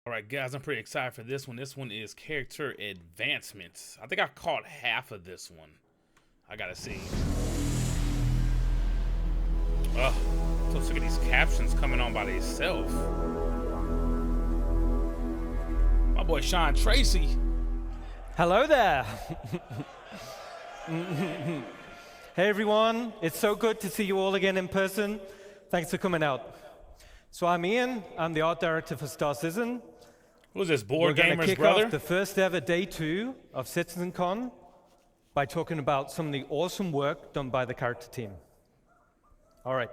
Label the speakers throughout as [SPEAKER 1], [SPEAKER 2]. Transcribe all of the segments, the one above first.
[SPEAKER 1] All right, guys, I'm pretty excited for this one. This one is character advancements. I think I caught half of this one. I gotta see. Ugh, so sick of these captions coming on by themselves. My boy Sean Tracy.
[SPEAKER 2] Hello there. Hey everyone, it's so good to see you all again in person. Thanks for coming out. So I'm Ian, I'm the art director for Star Citizen.
[SPEAKER 1] Who's this,
[SPEAKER 2] We're
[SPEAKER 1] Board
[SPEAKER 2] going to
[SPEAKER 1] Gamers
[SPEAKER 2] kick
[SPEAKER 1] brother?
[SPEAKER 2] off the first ever day 2 of CitizenCon by talking about some of the awesome work done by the character team. All right.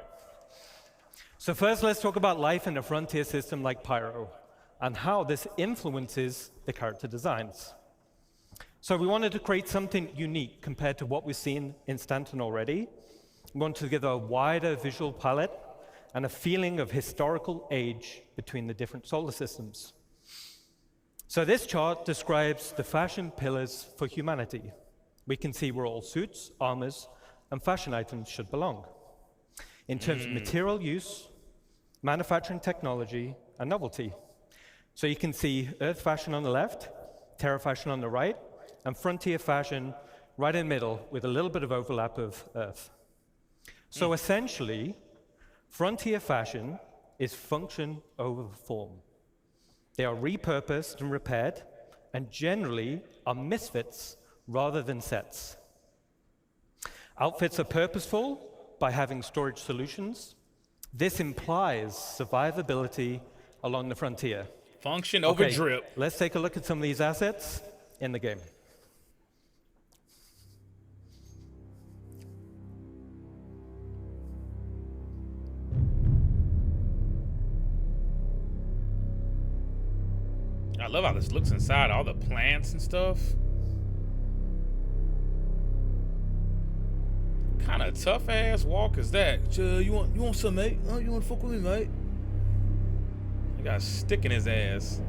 [SPEAKER 2] So first, let's talk about life in a frontier system like Pyro and how this influences the character designs. So we wanted to create something unique compared to what we've seen in Stanton already. We wanted to give a wider visual palette and a feeling of historical age between the different solar systems. So this chart describes the fashion pillars for humanity. We can see where all suits, armors, and fashion items should belong. In terms of material use, manufacturing technology, and novelty. So you can see Earth fashion on the left, Terra fashion on the right, and frontier fashion right in the middle with a little bit of overlap of Earth. So essentially, frontier fashion is function over form. They are repurposed and repaired, and generally are misfits rather than sets. Outfits are purposeful by having storage solutions. This implies survivability along the frontier.
[SPEAKER 1] Function over
[SPEAKER 2] Okay,
[SPEAKER 1] drip.
[SPEAKER 2] let's take a look at some of these assets in the game.
[SPEAKER 1] I love how this looks inside, all the plants and stuff. Kind of tough ass walk is that? You want some, mate? You want to fuck with me, mate? He got a stick in his ass.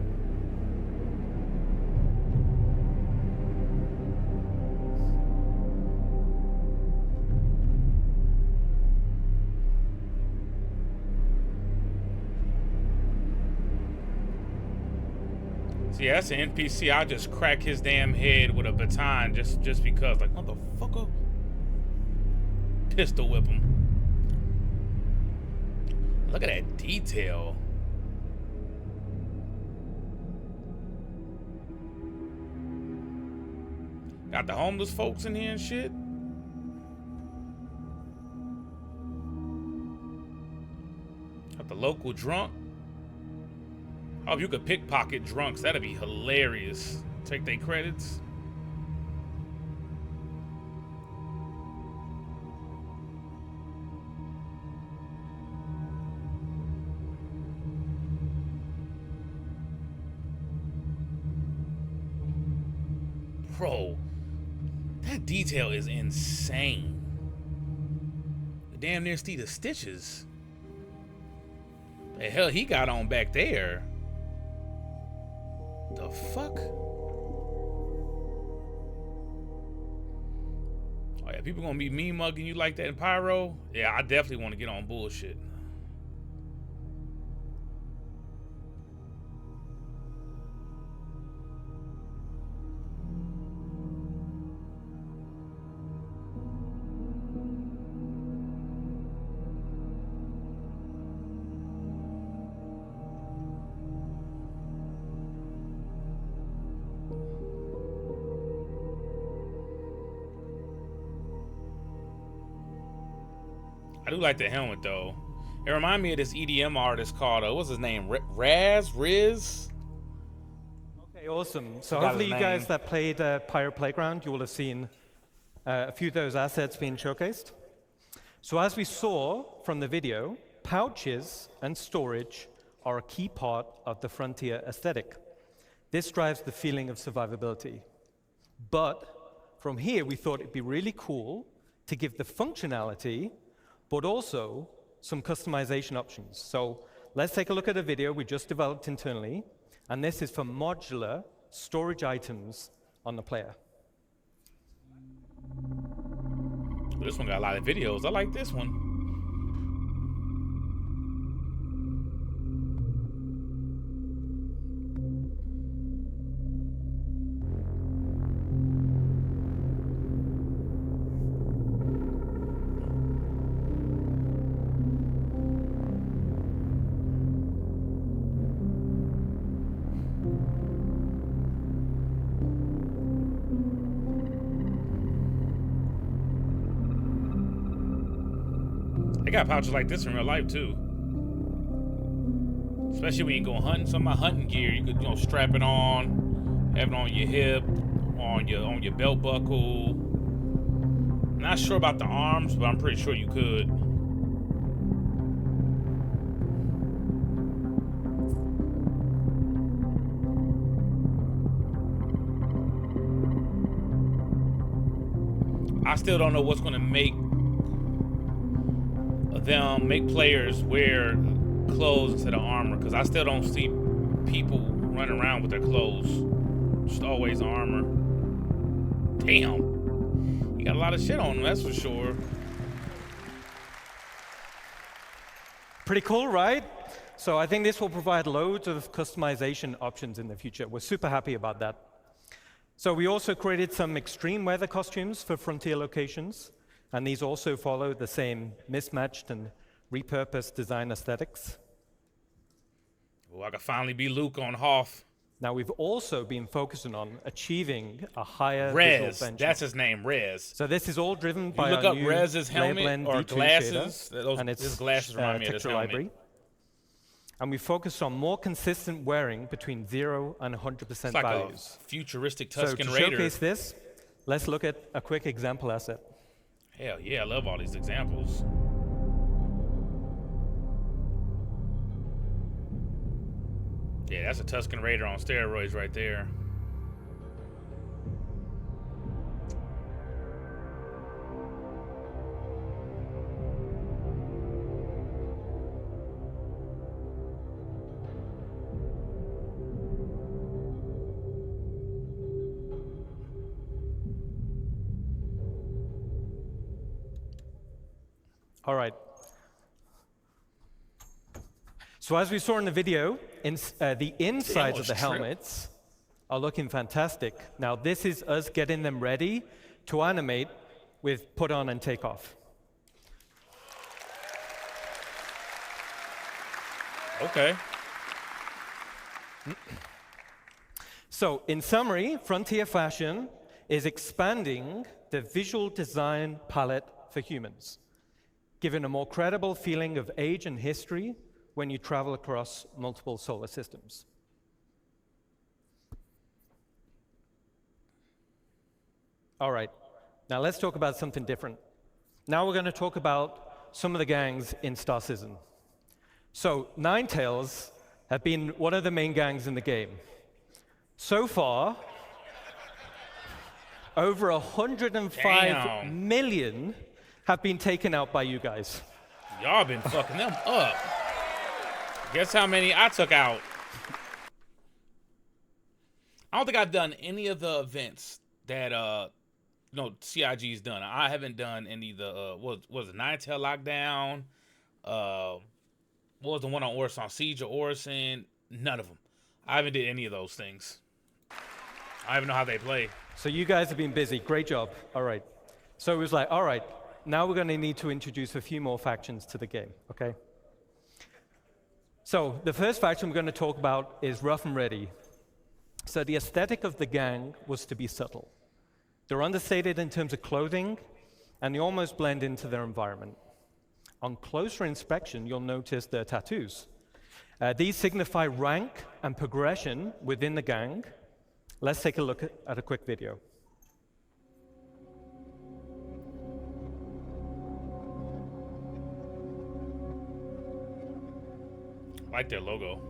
[SPEAKER 1] See, that's an NPC. I'll just crack his damn head with a baton just because. Like, motherfucker. Pistol whip him. Look at that detail. Got the homeless folks in here and shit. Got the local drunk. Oh, if you could pickpocket drunks, that'd be hilarious. Take their credits. Bro, that detail is insane. Damn near see the stitches. The hell he got on back there? The fuck? Oh yeah, people gonna be mean mugging you like that in Pyro? Yeah, I definitely want to get on bullshit. I do like the helmet though. It reminds me of this EDM artist called, what's his name? Riz?
[SPEAKER 2] Okay, awesome. So
[SPEAKER 1] Forgot
[SPEAKER 2] hopefully
[SPEAKER 1] his
[SPEAKER 2] you guys
[SPEAKER 1] name.
[SPEAKER 2] that played Pyro Playground, you will have seen a few of those assets being showcased. So as we saw from the video, pouches and storage are a key part of the frontier aesthetic. This drives the feeling of survivability. But from here, we thought it'd be really cool to give the functionality, but also some customization options. So let's take a look at a video we just developed internally, and this is for modular storage items on the player.
[SPEAKER 1] This one got a lot of videos. I like this one. got pouches like this in real life too. Especially when you go hunting. Some of my hunting gear, you could, strap it on, have it on your hip, on your belt buckle. Not sure about the arms, but I'm pretty sure you could. I still don't know what's going to make players wear clothes instead of armor, because I still don't see people running around with their clothes. Just always armor. Damn. You got a lot of shit on them, that's for sure.
[SPEAKER 2] Pretty cool, right? So I think this will provide loads of customization options in the future. We're super happy about that. So we also created some extreme weather costumes for frontier locations, and these also follow the same mismatched and repurposed design aesthetics.
[SPEAKER 1] Oh, I could finally be Luke on Hoth.
[SPEAKER 2] Now we've also been focusing on achieving a higher
[SPEAKER 1] Rez,
[SPEAKER 2] visual benchmark.
[SPEAKER 1] that's his name, Rez.
[SPEAKER 2] So this is all driven
[SPEAKER 1] You
[SPEAKER 2] by
[SPEAKER 1] look
[SPEAKER 2] our
[SPEAKER 1] up
[SPEAKER 2] new
[SPEAKER 1] Rez's helmet
[SPEAKER 2] Layeblend
[SPEAKER 1] or
[SPEAKER 2] D2
[SPEAKER 1] glasses.
[SPEAKER 2] shader, and its
[SPEAKER 1] his glasses remind me of this
[SPEAKER 2] texture
[SPEAKER 1] helmet.
[SPEAKER 2] library. And we focus on more consistent wearing between 0 and 100%
[SPEAKER 1] It's like
[SPEAKER 2] values.
[SPEAKER 1] a futuristic
[SPEAKER 2] So
[SPEAKER 1] Tusken
[SPEAKER 2] to
[SPEAKER 1] Raider.
[SPEAKER 2] showcase this, let's look at a quick example asset.
[SPEAKER 1] Hell yeah, I love all these examples. Yeah, that's a Tusken Raider on steroids right there.
[SPEAKER 2] All right. So as we saw in the video, the insides of the helmets are looking fantastic. Now this is us getting them ready to animate with put on and take off.
[SPEAKER 1] Okay.
[SPEAKER 2] So in summary, Frontier Fashion is expanding the visual design palette for humans, giving a more credible feeling of age and history when you travel across multiple solar systems. All right, now let's talk about something different. Now we're going to talk about some of the gangs in Star Citizen. So Ninetales have been one of the main gangs in the game. So far, over 105 million have been taken out by you guys.
[SPEAKER 1] Y'all been fucking them up. Guess how many I took out? I don't think I've done any of the events that CIG's done. I haven't done any of the what was it, Ninetale Lockdown? What was the one on Orison, Siege of Orison? None of them. I haven't did any of those things. I don't even know how they play.
[SPEAKER 2] So you guys have been busy. Great job. All right. So it was like, all right, now we're going to need to introduce a few more factions to the game, okay? So the first faction we're going to talk about is Rough and Ready. So the aesthetic of the gang was to be subtle. They're understated in terms of clothing, and they almost blend into their environment. On closer inspection, you'll notice their tattoos. These signify rank and progression within the gang. Let's take a look at a quick video.
[SPEAKER 1] I like their logo.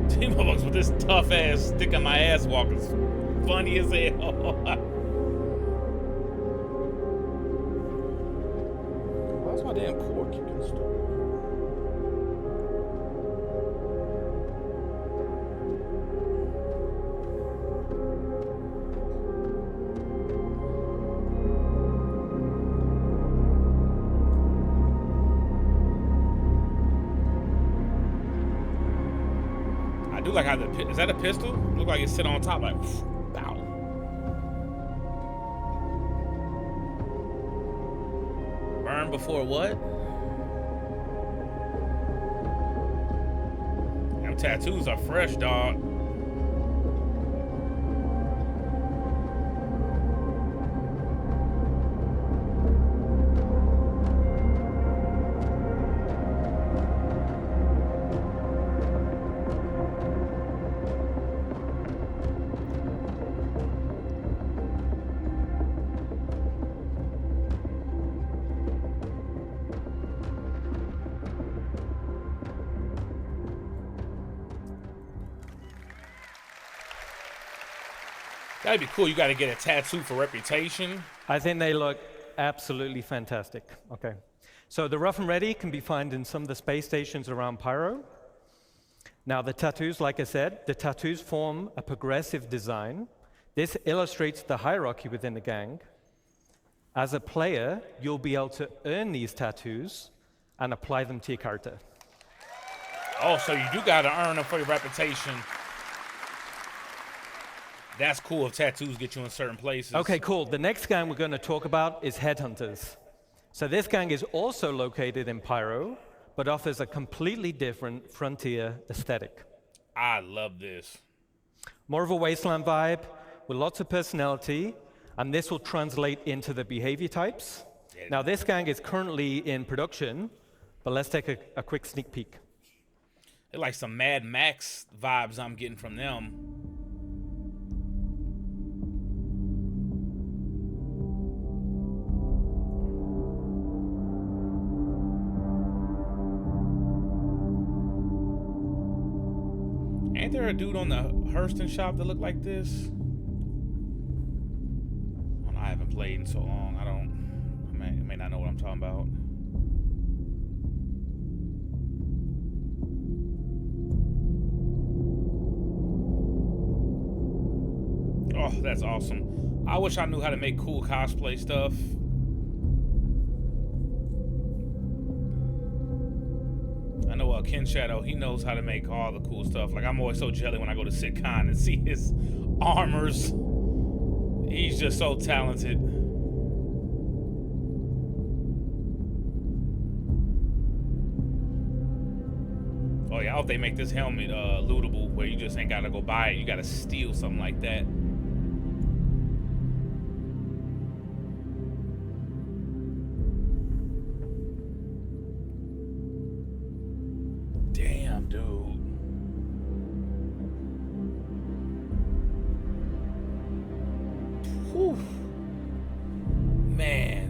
[SPEAKER 1] Team Bucks with this tough ass stick on my ass walk is funny as hell.
[SPEAKER 3] Why's my damn cord keep getting stupid?
[SPEAKER 1] I do like how is that a pistol? Look like it's sitting on top like, bow. Burn before what? tattoos are fresh, dog. That'd be cool. You got to get a tattoo for reputation.
[SPEAKER 2] I think they look absolutely fantastic. Okay. So the rough and ready can be found in some of the space stations around Pyro. Now the tattoos, like I said, the tattoos form a progressive design. This illustrates the hierarchy within the gang. As a player, you'll be able to earn these tattoos and apply them to your character.
[SPEAKER 1] Oh, so you do got to earn them for your reputation. That's cool if tattoos get you in certain places.
[SPEAKER 2] Okay, cool. The next gang we're going to talk about is Headhunters. So this gang is also located in Pyro, but offers a completely different frontier aesthetic.
[SPEAKER 1] I love this.
[SPEAKER 2] More of a wasteland vibe with lots of personality, and this will translate into the behavior types.
[SPEAKER 1] Yeah.
[SPEAKER 2] Now, this gang is currently in production, but let's take a quick sneak peek.
[SPEAKER 1] They're like some Mad Max vibes I'm getting from them. Ain't there a dude on the Hurston shop that looked like this? I haven't played in so long. I may not know what I'm talking about. Oh, that's awesome. I wish I knew how to make cool cosplay stuff. I know Ken Shadow, he knows how to make all the cool stuff. Like, I'm always so jelly when I go to CitizenCon and see his armors. He's just so talented. Oh yeah, I hope they make this helmet lootable where you just ain't gotta go buy it. You gotta steal something like that. Damn, dude. Whew. Man.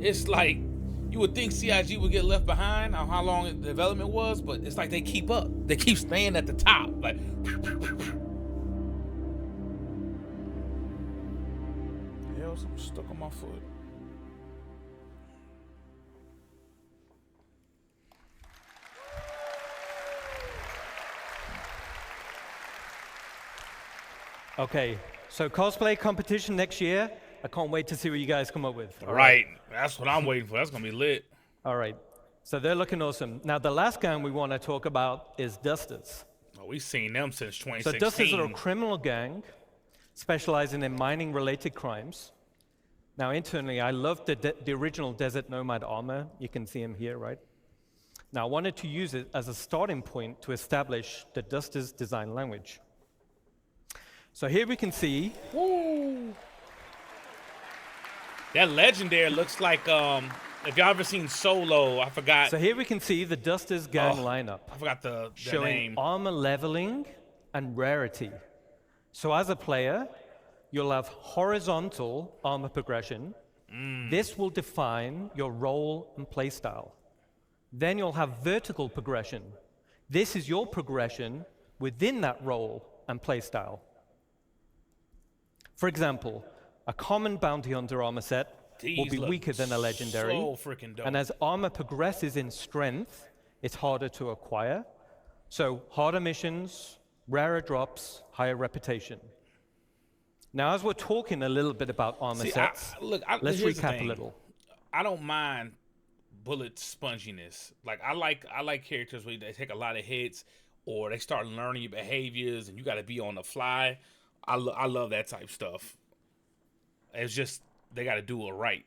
[SPEAKER 1] It's like, you would think CIG would get left behind on how long the development was, but it's like they keep up. They keep staying at the top. Like, hell, something stuck on my foot.
[SPEAKER 2] Okay, so cosplay competition next year. I can't wait to see what you guys come up with.
[SPEAKER 1] All right. That's what I'm waiting for. That's going to be lit.
[SPEAKER 2] All right. So they're looking awesome. Now, the last gang we want to talk about is Dusters.
[SPEAKER 1] Oh, we've seen them since 2016.
[SPEAKER 2] So Dusters are a criminal gang specializing in mining-related crimes. Now, internally, I love the original Desert Nomad armor. You can see them here, right? Now, I wanted to use it as a starting point to establish the Dusters design language. So here we can see...
[SPEAKER 1] Woo. That legendary looks like, if y'all ever seen Solo, I forgot.
[SPEAKER 2] So here we can see the Dusters gang lineup.
[SPEAKER 1] I forgot the
[SPEAKER 2] showing
[SPEAKER 1] name.
[SPEAKER 2] Armor leveling and rarity. So as a player, you'll have horizontal armor progression. This will define your role and playstyle. Then you'll have vertical progression. This is your progression within that role and playstyle. For example, a common bounty hunter armor set will be weaker than a legendary.
[SPEAKER 1] So freaking dope.
[SPEAKER 2] And as armor progresses in strength, it's harder to acquire. So harder missions, rarer drops, higher reputation. Now, as we're talking a little bit about armor sets, let's recap a little.
[SPEAKER 1] I don't mind bullet sponginess. Like I like characters where they take a lot of hits or they start learning your behaviors and you got to be on the fly. I love that type stuff. It's just they got to do it right.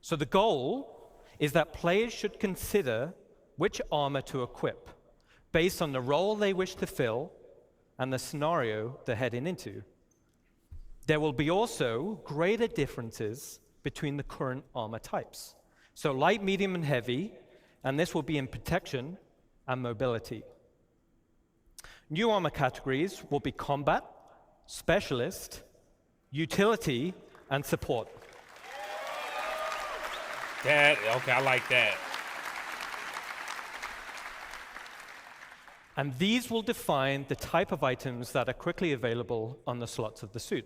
[SPEAKER 2] So the goal is that players should consider which armor to equip based on the role they wish to fill and the scenario they're heading into. There will be also greater differences between the current armor types. So light, medium, and heavy, and this will be in protection and mobility. New armor categories will be combat, specialist, utility, and support.
[SPEAKER 1] Okay, I like that.
[SPEAKER 2] And these will define the type of items that are quickly available on the slots of the suit.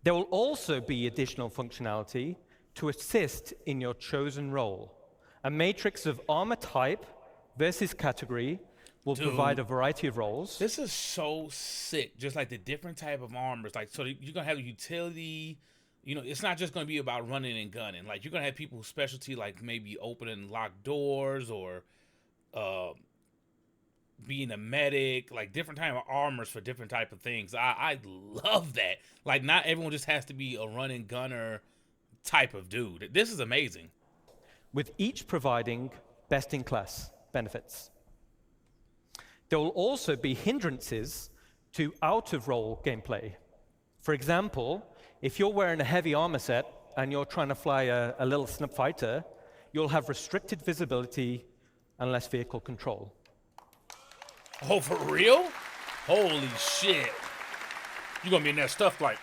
[SPEAKER 2] There will also be additional functionality to assist in your chosen role. A matrix of armor type versus category will provide a variety of roles.
[SPEAKER 1] This is so sick. Just like the different type of armors. Like, so you're gonna have utility. You know, it's not just gonna be about running and gunning. Like, you're gonna have people with specialty, like maybe opening locked doors or being a medic. Like different type of armors for different type of things. I love that. Like, not everyone just has to be a running gunner type of dude. This is amazing.
[SPEAKER 2] With each providing best-in-class benefits. There will also be hindrances to out-of-role gameplay. For example, if you're wearing a heavy armor set and you're trying to fly a little snub fighter, you'll have restricted visibility and less vehicle control.
[SPEAKER 1] Oh, for real? Holy shit. You're gonna be in that stuff like...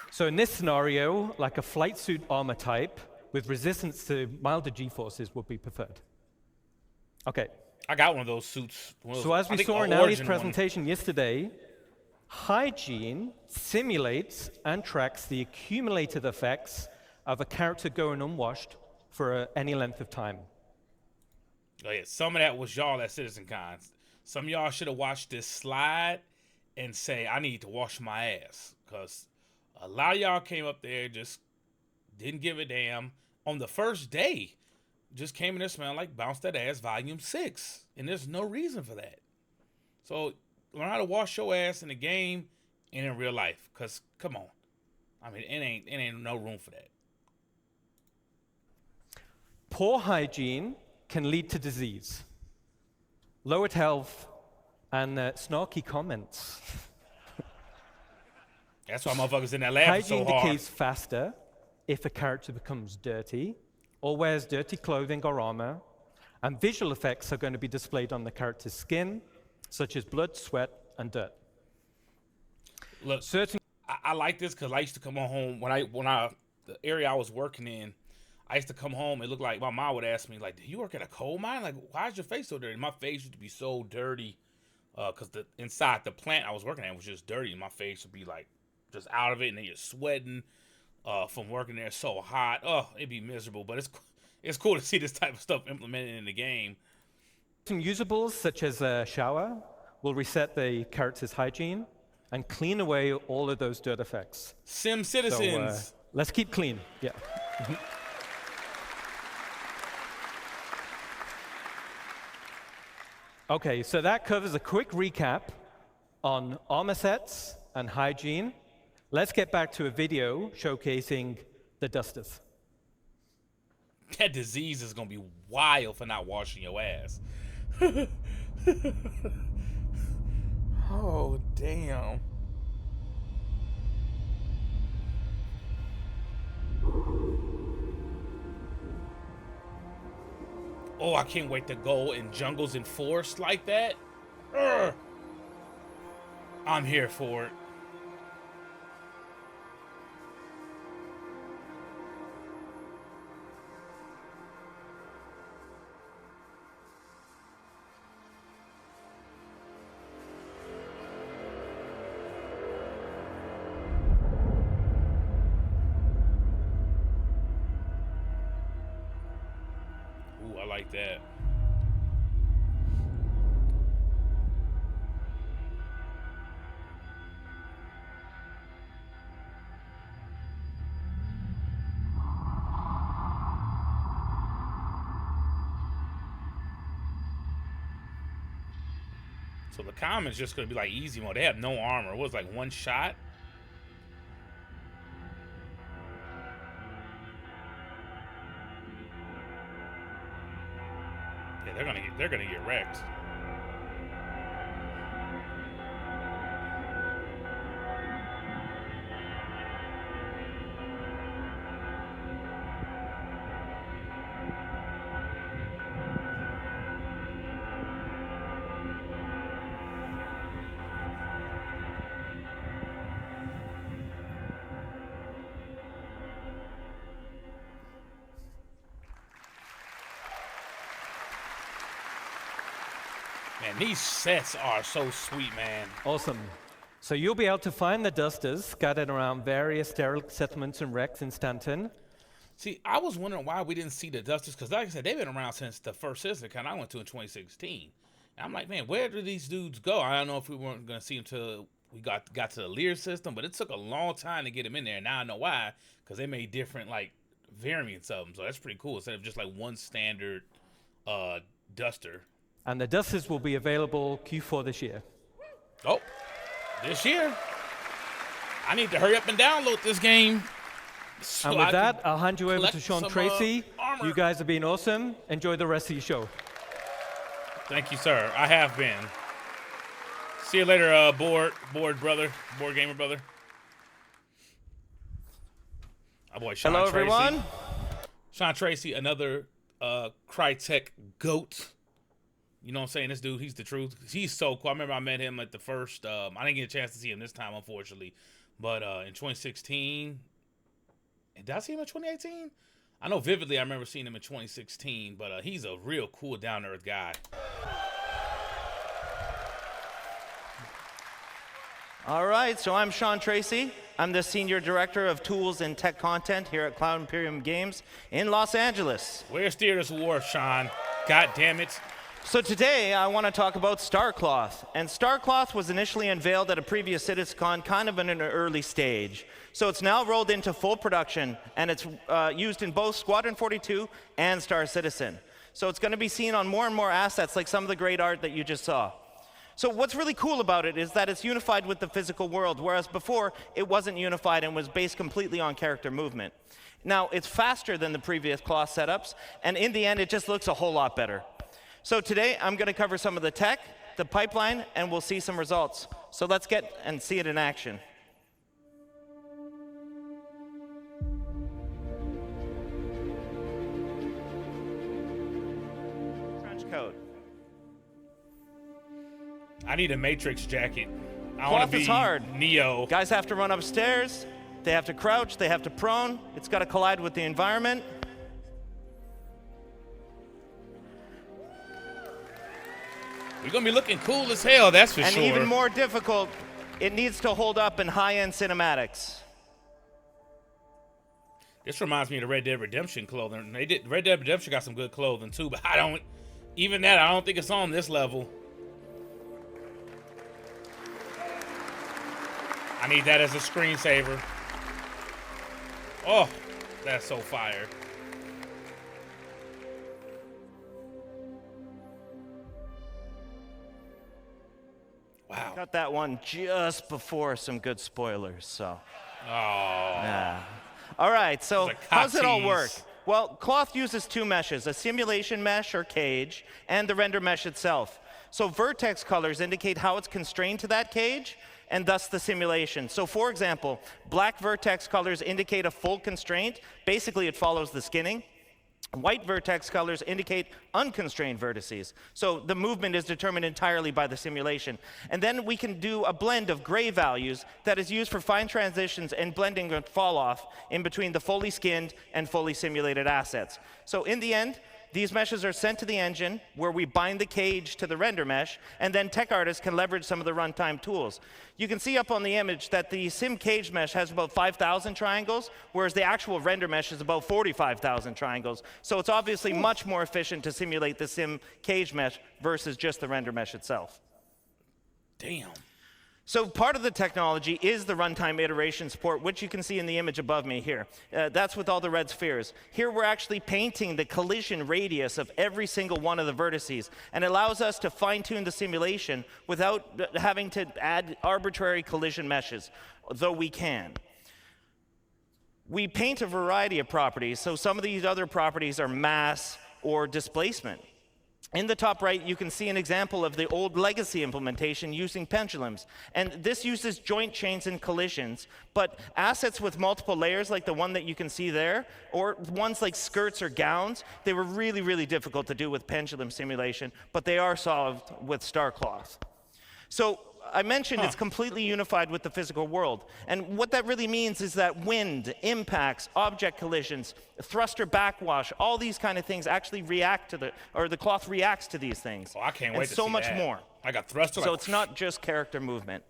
[SPEAKER 2] So in this scenario, like a flight suit armor type with resistance to milder G-forces would be preferred. Okay.
[SPEAKER 1] I got one of those suits.
[SPEAKER 2] So as we saw in Ali's presentation yesterday, hygiene simulates and tracks the accumulated effects of a character going unwashed for any length of time.
[SPEAKER 1] Oh yeah, some of that was y'all at CitizenCon. Some of y'all should have watched this slide and say, I need to wash my ass. Because a lot of y'all came up there, just didn't give a damn. On the first day, just came in there smelling like Bounce That Ass Volume 6. And there's no reason for that. So learn how to wash your ass in the game and in real life. Because, come on. I mean, it ain't no room for that.
[SPEAKER 2] Poor hygiene can lead to disease, lowered health, and snarky comments.
[SPEAKER 1] That's why motherfuckers in that lab so hard.
[SPEAKER 2] Hygiene decays faster if a character becomes dirty or wears dirty clothing or armor, and visual effects are going to be displayed on the character's skin, such as blood, sweat, and dirt.
[SPEAKER 1] Look, I like this because I used to come home the area I was working in. I used to come home. It looked like my mom would ask me, like, "Do you work at a coal mine? Like, why is your face so dirty?" My face used to be so dirty because the inside the plant I was working at was just dirty. And my face would be like just out of it, and then you're sweating from working there so hot. Oh, it'd be miserable. But it's cool to see this type of stuff implemented in the game.
[SPEAKER 2] Some usables such as a shower will reset the character's hygiene and clean away all of those dirt effects.
[SPEAKER 1] Sim Citizens.
[SPEAKER 2] So, let's keep clean. Yeah. Okay, so that covers a quick recap on armor sets and hygiene. Let's get back to a video showcasing the dusters.
[SPEAKER 1] That disease is gonna be wild for not washing your ass. Oh, damn. Oh, I can't wait to go in jungles and forests like that. Urgh. I'm here for it. Ooh, I like that. So the common's just gonna be like easy mode. They have no armor. It was like one shot. Yeah, they're gonna get wrecked. Man, these sets are so sweet, man.
[SPEAKER 2] Awesome. So you'll be able to find the dusters scattered around various derelict settlements and wrecks in Stanton.
[SPEAKER 1] See, I was wondering why we didn't see the dusters, because like I said, they've been around since the first CitizenCon I went to in 2016. And I'm like, man, where do these dudes go? I don't know if we weren't going to see them until we got to the Lear system, but it took a long time to get them in there. Now I know why, because they made different, like, variants of them. So that's pretty cool, instead of just, like, one standard duster.
[SPEAKER 2] And the dusters will be available Q4 this year.
[SPEAKER 1] Oh, this year. I need to hurry up and download this game. So
[SPEAKER 2] And with
[SPEAKER 1] I
[SPEAKER 2] that,
[SPEAKER 1] can
[SPEAKER 2] I'll hand you over to
[SPEAKER 1] collect
[SPEAKER 2] Sean
[SPEAKER 1] some,
[SPEAKER 2] Tracy.
[SPEAKER 1] armor.
[SPEAKER 2] You guys have been awesome. Enjoy the rest of your show.
[SPEAKER 1] Thank you, sir. I have been. See you later, board gamer brother. My boy Sean
[SPEAKER 4] Hello,
[SPEAKER 1] Tracy.
[SPEAKER 4] everyone.
[SPEAKER 1] Sean Tracy, another Crytek goat. You know what I'm saying? This dude, he's the truth. He's so cool. I remember I met him at the first. I didn't get a chance to see him this time, unfortunately. But in 2016, did I see him in 2018? I know vividly I remember seeing him in 2016, but he's a real cool, down-to-earth guy.
[SPEAKER 4] All right, so I'm Sean Tracy. I'm the Senior Director of Tools and Tech Content here at Cloud Imperium Games in Los Angeles.
[SPEAKER 1] Where's Steer this war, Sean? God damn it.
[SPEAKER 4] So today I want to talk about Starcloth. And Starcloth was initially unveiled at a previous CitizenCon kind of in an early stage. So it's now rolled into full production, and it's used in both Squadron 42 and Star Citizen. So it's going to be seen on more and more assets like some of the great art that you just saw. So what's really cool about it is that it's unified with the physical world, whereas before it wasn't unified and was based completely on character movement. Now, it's faster than the previous cloth setups, and in the end it just looks a whole lot better. So today I'm going to cover some of the tech, the pipeline, and we'll see some results. So let's get and see it in action. Trench coat.
[SPEAKER 1] I need a Matrix jacket. I want
[SPEAKER 4] Cloth
[SPEAKER 1] to be
[SPEAKER 4] is hard.
[SPEAKER 1] Neo.
[SPEAKER 4] Guys have to run upstairs, they have to crouch, they have to prone, it's got to collide with the environment.
[SPEAKER 1] We're going to be looking cool as hell, that's for
[SPEAKER 4] And
[SPEAKER 1] sure.
[SPEAKER 4] even more difficult, it needs to hold up in high-end cinematics.
[SPEAKER 1] This reminds me of the Red Dead Redemption clothing. Red Dead Redemption got some good clothing too, but I don't think it's on this level. I need that as a screensaver. Oh, that's so fire. Wow.
[SPEAKER 4] Got that one just before some good spoilers, so.
[SPEAKER 1] Oh.
[SPEAKER 4] Yeah. All right, so
[SPEAKER 1] It's a
[SPEAKER 4] how does it all
[SPEAKER 1] cotties.
[SPEAKER 4] work? Well, Cloth uses two meshes, a simulation mesh or cage, and the render mesh itself. So vertex colors indicate how it's constrained to that cage, and thus the simulation. So for example, black vertex colors indicate a full constraint. Basically, it follows the skinning. White vertex colors indicate unconstrained vertices. So the movement is determined entirely by the simulation. And then we can do a blend of gray values that is used for fine transitions and blending and fall off in between the fully skinned and fully simulated assets. So in the end, these meshes are sent to the engine where we bind the cage to the render mesh, and then tech artists can leverage some of the runtime tools. You can see up on the image that the sim cage mesh has about 5,000 triangles, whereas the actual render mesh is about 45,000 triangles. So it's obviously much more efficient to simulate the sim cage mesh versus just the render mesh itself.
[SPEAKER 1] Damn.
[SPEAKER 4] So part of the technology is the runtime iteration support, which you can see in the image above me here. That's with all the red spheres. Here we're actually painting the collision radius of every single one of the vertices, and it allows us to fine-tune the simulation without having to add arbitrary collision meshes, though we can. We paint a variety of properties, so some of these other properties are mass or displacement. In the top right, you can see an example of the old legacy implementation using pendulums. And this uses joint chains and collisions, but assets with multiple layers like the one that you can see there, or ones like skirts or gowns, they were really, really difficult to do with pendulum simulation, but they are solved with Starcloth. So I mentioned it's completely unified with the physical world. And what that really means is that wind, impacts, object collisions, thruster backwash, all these kind of things actually react to the cloth reacts to these things.
[SPEAKER 1] Oh, I can't
[SPEAKER 4] and
[SPEAKER 1] wait to
[SPEAKER 4] so
[SPEAKER 1] see
[SPEAKER 4] much
[SPEAKER 1] that.
[SPEAKER 4] more.
[SPEAKER 1] I got thruster.
[SPEAKER 4] So it's not just character movement.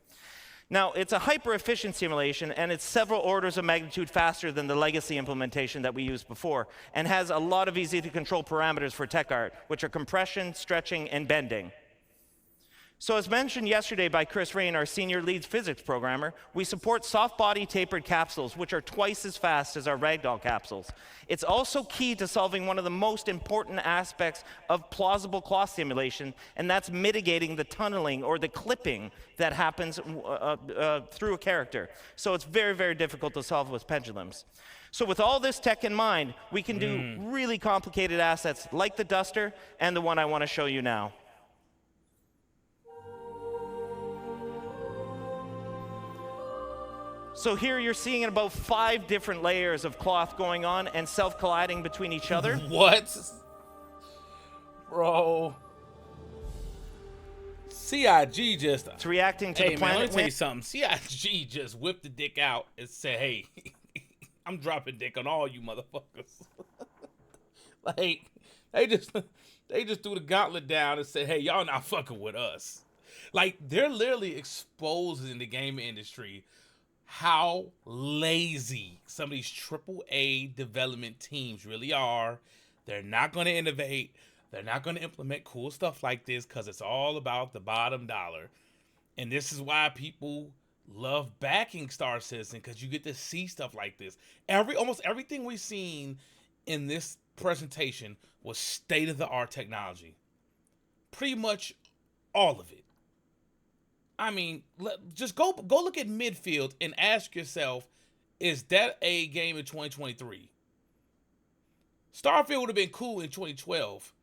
[SPEAKER 4] Now, it's a hyper-efficient simulation, and it's several orders of magnitude faster than the legacy implementation that we used before, and has a lot of easy-to-control parameters for tech art, which are compression, stretching, and bending. So as mentioned yesterday by Chris Rain, our senior lead physics programmer, we support soft body tapered capsules, which are twice as fast as our ragdoll capsules. It's also key to solving one of the most important aspects of plausible cloth simulation, and that's mitigating the tunneling or the clipping that happens through a character. So it's very, very difficult to solve with pendulums. So with all this tech in mind, we can do really complicated assets like the duster and the one I want to show you now. So here you're seeing about 5 different layers of cloth going on and self-colliding between each other.
[SPEAKER 1] What? Bro. CIG just...
[SPEAKER 4] It's reacting to
[SPEAKER 1] hey,
[SPEAKER 4] the
[SPEAKER 1] man,
[SPEAKER 4] planet
[SPEAKER 1] let me tell you
[SPEAKER 4] wind.
[SPEAKER 1] something. CIG just whipped the dick out and said, hey, I'm dropping dick on all you motherfuckers. Like, they just threw the gauntlet down and said, hey, y'all not fucking with us. Like, they're literally exposing the gaming industry how lazy some of these AAA development teams really are. They're not going to innovate. They're not going to implement cool stuff like this because it's all about the bottom dollar. And this is why people love backing Star Citizen, because you get to see stuff like this. Almost everything we've seen in this presentation was state-of-the-art technology. Pretty much all of it. I mean, just go look at midfield and ask yourself, is that a game in 2023? Starfield would have been cool in 2012.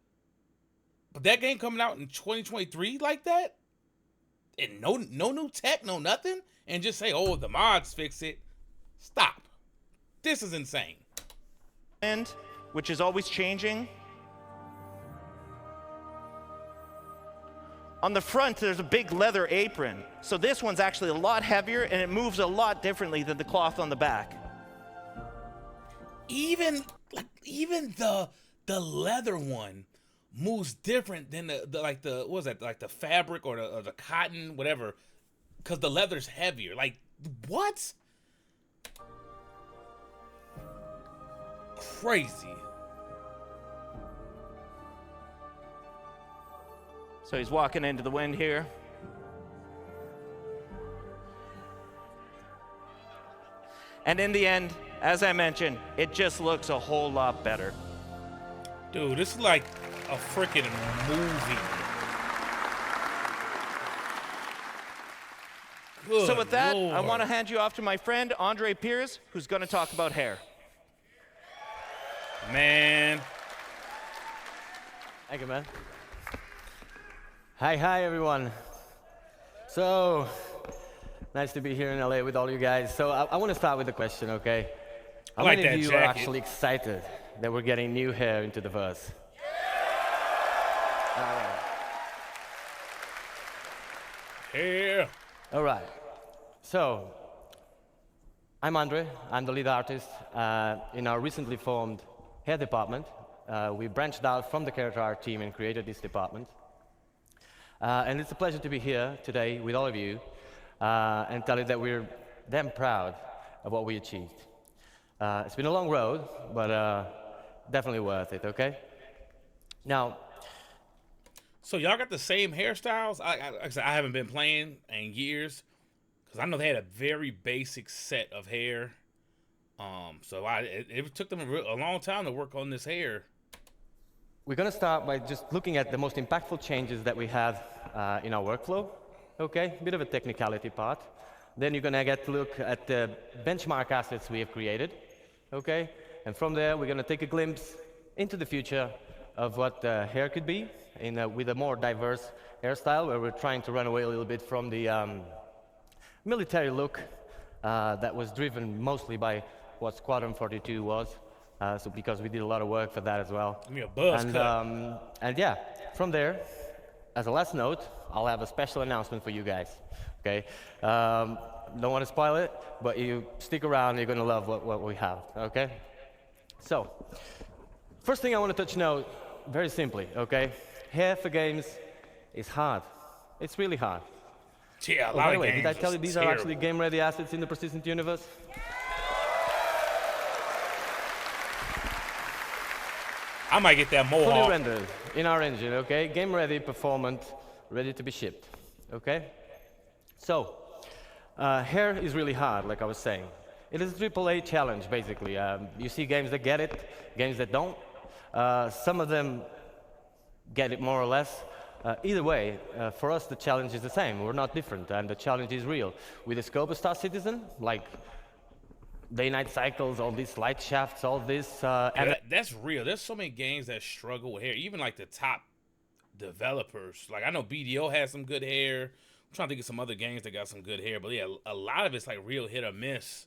[SPEAKER 1] But that game coming out in 2023 like that? And no new tech, no nothing? And just say, oh, the mods fix it. Stop. This is insane.
[SPEAKER 4] And which is always changing. On the front, there's a big leather apron. So this one's actually a lot heavier, and it moves a lot differently than the cloth on the back.
[SPEAKER 1] Even the leather one moves different than the what was that, like the fabric or the cotton, whatever, because the leather's heavier. Like, what? Crazy.
[SPEAKER 4] So he's walking into the wind here. And in the end, as I mentioned, it just looks a whole lot better.
[SPEAKER 1] Dude, this is like a freaking movie. Good
[SPEAKER 4] So with that, I
[SPEAKER 1] Lord.
[SPEAKER 4] want to hand you off to my friend, Andre Piers, who's going to talk about hair.
[SPEAKER 1] Man.
[SPEAKER 5] Thank you, man. Hi, everyone. So, nice to be here in LA with all you guys. So, I want to start with a question, okay? How
[SPEAKER 1] like
[SPEAKER 5] many
[SPEAKER 1] that
[SPEAKER 5] of you are
[SPEAKER 1] jacket.
[SPEAKER 5] actually excited that we're getting new hair into the verse?
[SPEAKER 1] Yeah.
[SPEAKER 5] All right. So, I'm Andre. I'm the lead artist in our recently formed hair department. We branched out from the character art team and created this department. And it's a pleasure to be here today with all of you and tell you that we're damn proud of what we achieved. It's been a long road, but definitely worth it, okay? Now,
[SPEAKER 1] So y'all got the same hairstyles? Like I said, I haven't been playing in years, because I know they had a very basic set of hair. So it took them a long time to work on this hair.
[SPEAKER 5] we're going to start by just looking at the most impactful changes that we have in our workflow, okay? Bit of a technicality part. Then you're going to get to look at the benchmark assets we have created, okay? And from there, we're going to take a glimpse into the future of what hair could be with a more diverse hairstyle, where we're trying to run away a little bit from the military look that was driven mostly by what Squadron 42 was. So because we did a lot of work for that as well.
[SPEAKER 1] Give me a buzz cut.
[SPEAKER 5] And yeah, from there, as a last note, I'll have a special announcement for you guys. Okay, don't want to spoil it, but you stick around, you're going to love what we have. Okay, so first thing I want to touch now, very simply. Okay, hair for games is hard. It's really hard.
[SPEAKER 1] Yeah, a
[SPEAKER 5] Oh,
[SPEAKER 1] lot
[SPEAKER 5] by
[SPEAKER 1] of
[SPEAKER 5] the way,
[SPEAKER 1] games.
[SPEAKER 5] did I tell you
[SPEAKER 1] is
[SPEAKER 5] these are
[SPEAKER 1] terrible.
[SPEAKER 5] actually game-ready assets in the persistent universe?
[SPEAKER 1] I might get that
[SPEAKER 5] Fully
[SPEAKER 1] mohawk.
[SPEAKER 5] rendered in our engine, okay? Game ready, performant, ready to be shipped, okay? So, hair is really hard, like I was saying. It is a AAA challenge, basically. You see games that get it, games that don't. Some of them get it more or less. Either way, for us, the challenge is the same. We're not different, and the challenge is real. With the scope of Star Citizen, like day-night cycles, all these light shafts, all this, and
[SPEAKER 1] That's real. There's so many games that struggle with hair. Even like the top developers. Like I know BDO has some good hair. I'm trying to think of some other games that got some good hair. But yeah, a lot of it's like real hit or miss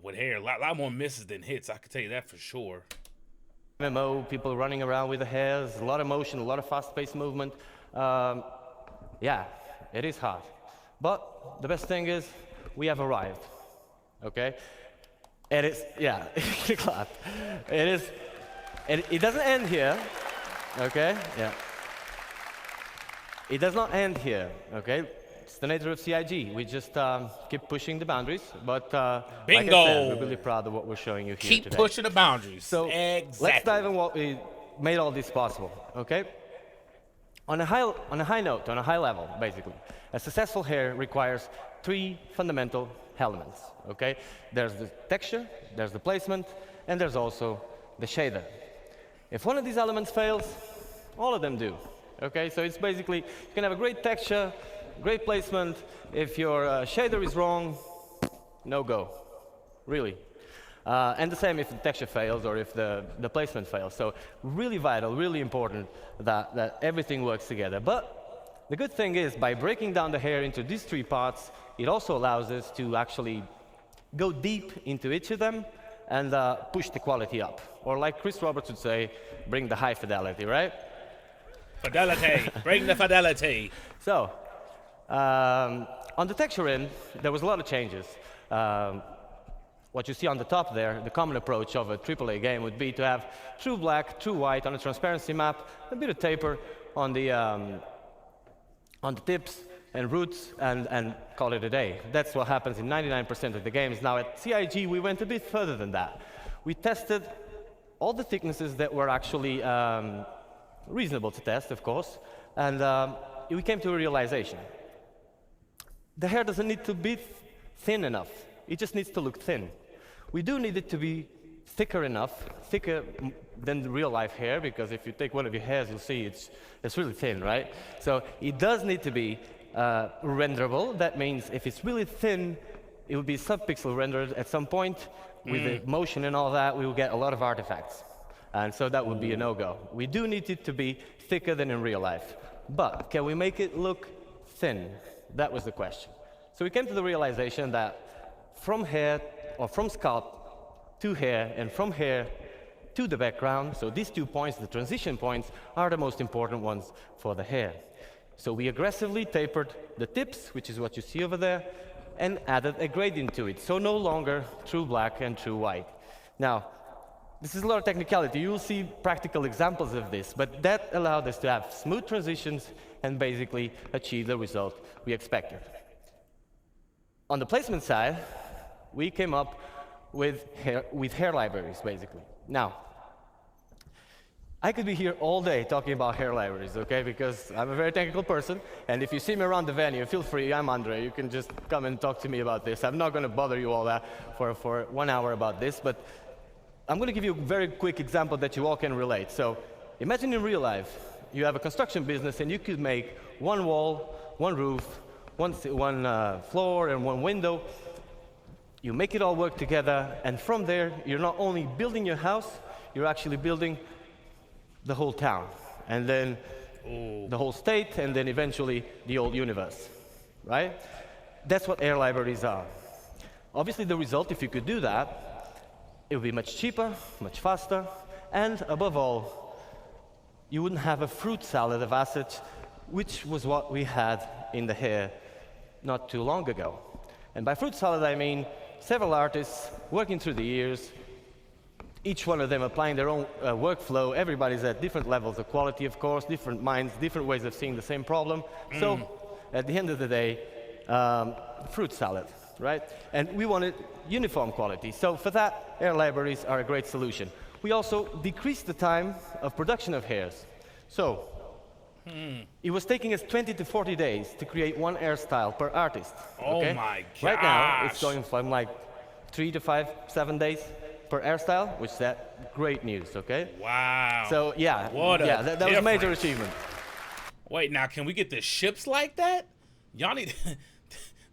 [SPEAKER 1] with hair. A lot more misses than hits. I can tell you that for sure.
[SPEAKER 5] MMO, people running around with the hairs, a lot of motion, a lot of fast-paced movement. Yeah, it is hard. But the best thing is we have arrived, okay? And it's, yeah, clap. It is, it doesn't end here, okay? Yeah. It does not end here, okay? It's the nature of CIG. We just keep pushing the boundaries, but like I
[SPEAKER 1] Bingo!
[SPEAKER 5] said, we're really proud of what we're showing you here
[SPEAKER 1] Keep
[SPEAKER 5] today.
[SPEAKER 1] pushing the boundaries.
[SPEAKER 5] So
[SPEAKER 1] exactly.
[SPEAKER 5] let's dive in what we made all this possible, okay? On a high note, on a high level, basically, a successful hair requires 3 fundamental elements, okay? There's the texture, there's the placement, and there's also the shader. If one of these elements fails, all of them do, okay? So it's basically, you can have a great texture, great placement. If your shader is wrong, no go, really. And the same if the texture fails or if the placement fails. So really vital, really important that everything works together. But the good thing is, by breaking down the hair into these 3 parts, it also allows us to actually go deep into each of them and push the quality up. Or like Chris Roberts would say, bring the high fidelity, right?
[SPEAKER 1] Fidelity. Bring the fidelity.
[SPEAKER 5] So, on the texture end, there was a lot of changes. What you see on the top there, the common approach of a AAA game would be to have true black, true white on a transparency map, a bit of taper on the tips and roots, and call it a day. That's what happens in 99% of the games. Now at CIG, we went a bit further than that. We tested all the thicknesses that were actually reasonable to test, of course, and we came to a realization. The hair doesn't need to be thin enough. It just needs to look thin. We do need it to be thicker enough, thicker than the real life hair, because if you take one of your hairs, you'll see it's really thin, right? So it does need to be renderable. That means if it's really thin, it will be sub-pixel rendered at some point. With the motion and all that, we will get a lot of artifacts. And so that would be a no-go. We do need it to be thicker than in real life. But can we make it look thin? That was the question. So we came to the realization that from hair, or from scalp to hair, and from hair to the background, so these 2 points, the transition points, are the most important ones for the hair. So we aggressively tapered the tips, which is what you see over there, and added a gradient to it. So no longer true black and true white. Now, this is a lot of technicality. You will see practical examples of this, but that allowed us to have smooth transitions and basically achieve the result we expected. On the placement side, we came up with hair libraries, basically. Now, I could be here all day talking about hair libraries, okay? Because I'm a very technical person, and if you see me around the venue, feel free, I'm Andre. You can just come and talk to me about this. I'm not going to bother you all that for 1 hour about this, but I'm going to give you a very quick example that you all can relate. So imagine in real life, you have a construction business, and you could make one wall, one roof, one floor, and one window. You make it all work together, and from there, you're not only building your house, you're actually building the whole town. And then the whole state, and then eventually the old universe, right? That's what air libraries are. Obviously, the result, if you could do that, it would be much cheaper, much faster, and above all, you wouldn't have a fruit salad of assets, which was what we had in the hair not too long ago. And by fruit salad, I mean several artists working through the years, each one of them applying their own workflow. Everybody's at different levels of quality, of course, different minds, different ways of seeing the same problem. So at the end of the day, fruit salad, right? And we wanted uniform quality. So for that, air libraries are a great solution. We also decreased the time of production of hairs. So it was taking us 20 to 40 days to create one hairstyle per artist.
[SPEAKER 1] Oh
[SPEAKER 5] okay?
[SPEAKER 1] my gosh.
[SPEAKER 5] Right now, it's going from like 3 to 5, 7 days per hairstyle, which is that great news, okay?
[SPEAKER 1] Wow.
[SPEAKER 5] So yeah,
[SPEAKER 1] What a
[SPEAKER 5] that was a major
[SPEAKER 1] difference.
[SPEAKER 5] achievement.
[SPEAKER 1] Wait, now can we get the ships like that? Y'all need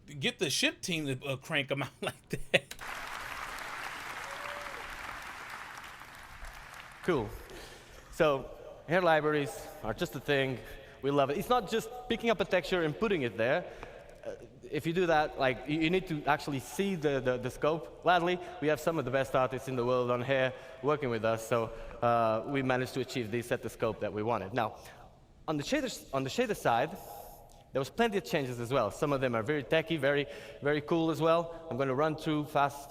[SPEAKER 1] to get the ship team to crank them out like that.
[SPEAKER 5] Cool. So hair libraries are just a thing. We love it. It's not just picking up a texture and putting it there. If you do that, like you need to actually see the scope. Gladly, we have some of the best artists in the world on hair working with us, so we managed to achieve this at the scope that we wanted. Now, on the shader side, there was plenty of changes as well. Some of them are very techy, very, very cool as well. I'm going to run through fast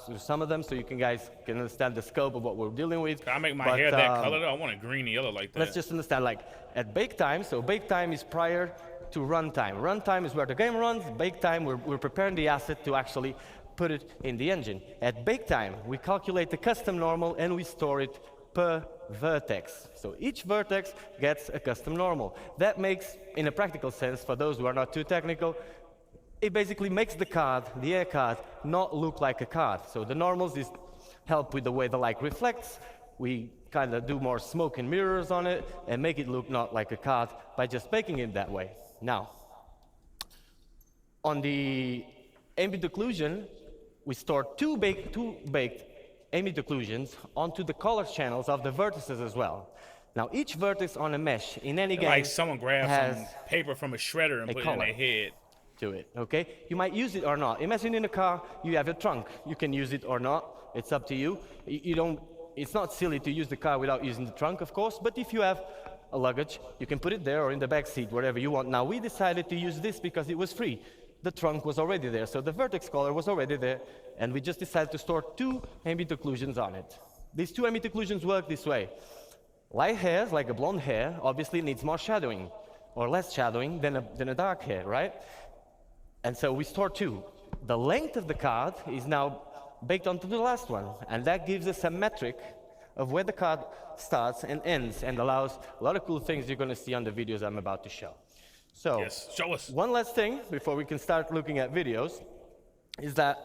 [SPEAKER 5] through some of them so you guys can understand the scope of what we're dealing with.
[SPEAKER 1] Can I make my hair that color? I want a greeny yellow like that.
[SPEAKER 5] Let's just understand, like, at bake time, so bake time is prior to runtime. Runtime is where the game runs. Bake time, we're preparing the asset to actually put it in the engine. At bake time, we calculate the custom normal and we store it per vertex. So each vertex gets a custom normal. That makes, in a practical sense, for those who are not too technical, it basically makes the card, the air card, not look like a card. So the normals is help with the way the light reflects. We kind of do more smoke and mirrors on it and make it look not like a card by just baking it that way. Now, on the ambient occlusion, we store two baked ambient occlusions onto the color channels of the vertices as well. Now, each vertex on a mesh in any game
[SPEAKER 1] like someone grabbed
[SPEAKER 5] has
[SPEAKER 1] some paper from a shredder and put it in
[SPEAKER 5] color
[SPEAKER 1] their head.
[SPEAKER 5] to it, okay? You might use it or not. Imagine in a car, you have a trunk. You can use it or not. It's up to you. It's not silly to use the car without using the trunk, of course, but if you have a luggage, you can put it there or in the back seat, wherever you want. Now, we decided to use this because it was free. The trunk was already there, so the vertex color was already there, and we just decided to store two ambient occlusions on it. These two ambient occlusions work this way. Light hairs, like a blonde hair, obviously needs more shadowing, or less shadowing than a dark hair, right? And so we store two. The length of the card is now baked onto the last one, and that gives us a metric of where the card starts and ends, and allows a lot of cool things you're going to see on the videos I'm about to show. So,
[SPEAKER 1] Yes, show us.
[SPEAKER 5] one last thing before we can start looking at videos is that,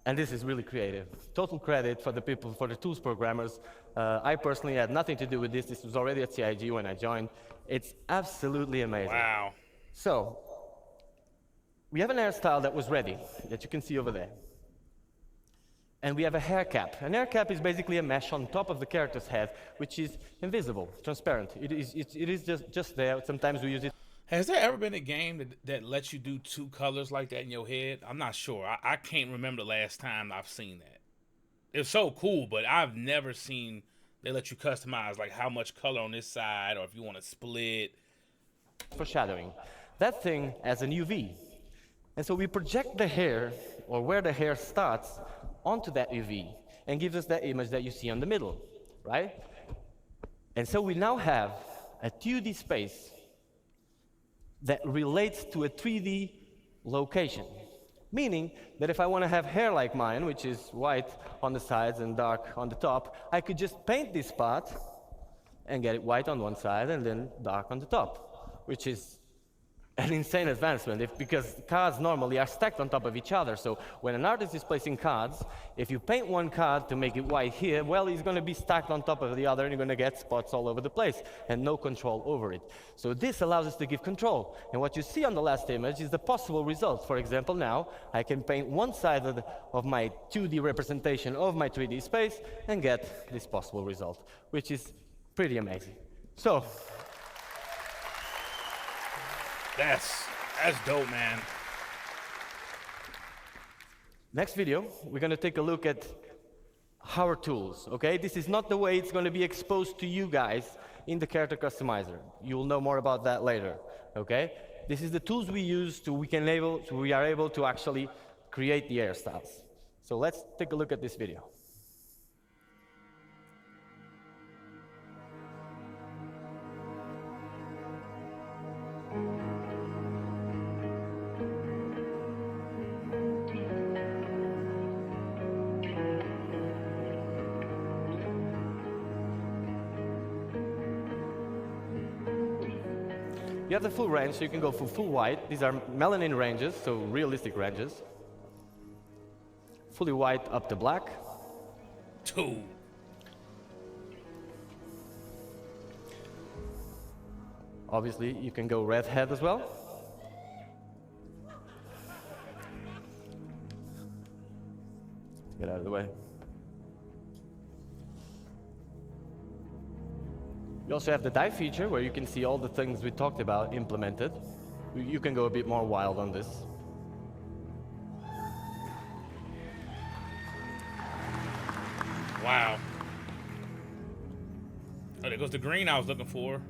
[SPEAKER 5] and this is really creative, total credit for the people, for the tools programmers. I personally had nothing to do with this. This was already at CIG when I joined. It's absolutely amazing.
[SPEAKER 1] Wow.
[SPEAKER 5] So, we have an hairstyle that was ready, that you can see over there. And we have a hair cap. An hair cap is basically a mesh on top of the character's head, which is invisible, transparent. It is just there. Sometimes we use it.
[SPEAKER 1] Has there ever been a game that lets you do two colors like that in your head? I'm not sure. I can't remember the last time I've seen that. It's so cool, but I've never seen they let you customize like how much color on this side or if you want to split.
[SPEAKER 5] Foreshadowing. That thing has an UV. And so we project the hair, or where the hair starts, onto that UV and gives us that image that you see on the middle, right? And so we now have a 2D space that relates to a 3D location. Meaning that if I want to have hair like mine, which is white on the sides and dark on the top, I could just paint this part and get it white on one side and then dark on the top, which is an insane advancement because cards normally are stacked on top of each other. So when an artist is placing cards, if you paint one card to make it white here, well, it's going to be stacked on top of the other and you're going to get spots all over the place and no control over it. So this allows us to give control. And what you see on the last image is the possible result. For example, now I can paint one side of my 2D representation of my 3D space and get this possible result, which is pretty amazing. So
[SPEAKER 1] That's dope, man.
[SPEAKER 5] Next video, we're going to take a look at our tools, okay? This is not the way it's going to be exposed to you guys in the character customizer. You'll know more about that later, okay? This is the tools we use we are able to actually create the hairstyles. So let's take a look at this video. You have the full range, so you can go for full white. These are melanin ranges, so realistic ranges. Fully white up to black.
[SPEAKER 1] Dude.
[SPEAKER 5] Obviously, you can go redhead as well. Get out of the way. You also have the dye feature, where you can see all the things we talked about implemented. You can go a bit more wild on this.
[SPEAKER 1] Wow. Oh, there goes the green I was looking for.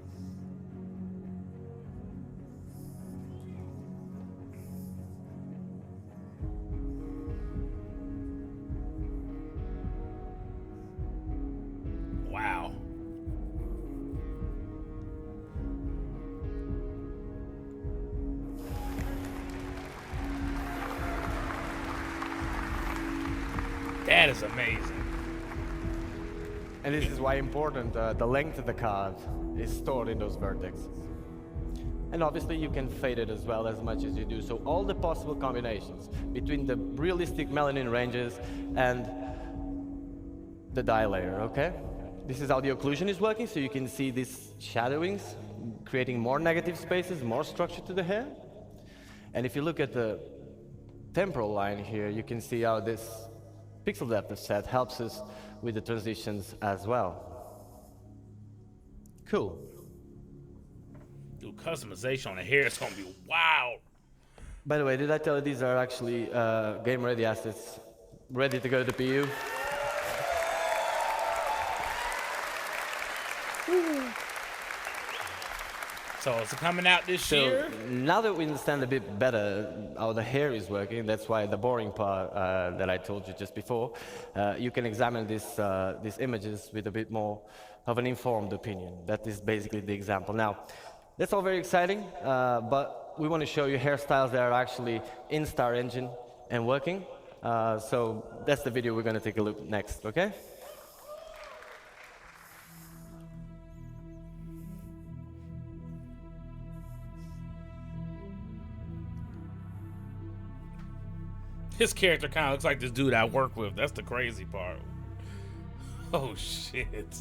[SPEAKER 1] Wow. That is amazing.
[SPEAKER 5] And this is why important, the length of the card is stored in those vertices. And obviously you can fade it as well as much as you do. So all the possible combinations between the realistic melanin ranges and the dye layer, okay? This is how the occlusion is working, so you can see these shadowings, creating more negative spaces, more structure to the hair. And if you look at the temporal line here, you can see how this pixel depth of set helps us with the transitions as well. Cool.
[SPEAKER 1] Dude, customization on the hair is gonna be wild.
[SPEAKER 5] By the way, did I tell you these are actually game-ready assets, ready to go to PU?
[SPEAKER 1] So it's coming out this year?
[SPEAKER 5] Now that we understand a bit better how the hair is working, that's why the boring part that I told you just before, you can examine these images with a bit more of an informed opinion. That is basically the example. Now, that's all very exciting, but we want to show you hairstyles that are actually in Star Engine and working. So that's the video we're going to take a look next, okay?
[SPEAKER 1] His character kind of looks like this dude I work with. That's the crazy part. Oh, shit.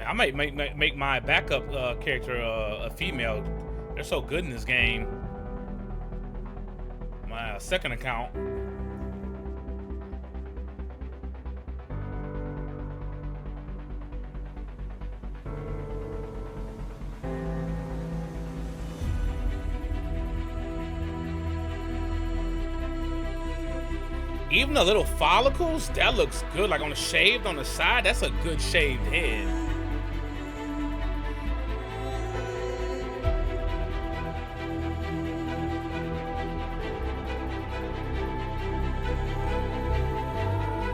[SPEAKER 1] I might make my backup character a female. They're so good in this game. My second account. Even the little follicles, that looks good. Like on the shaved on the side, that's a good shaved head.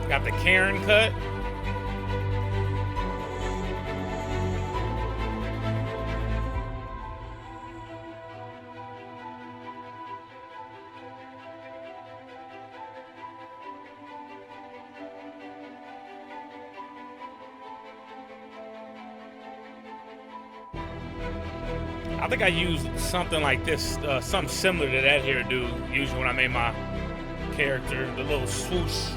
[SPEAKER 1] Got the Karen cut. I think I used something like this, something similar to that hairdo, usually when I made my character, the little swoosh.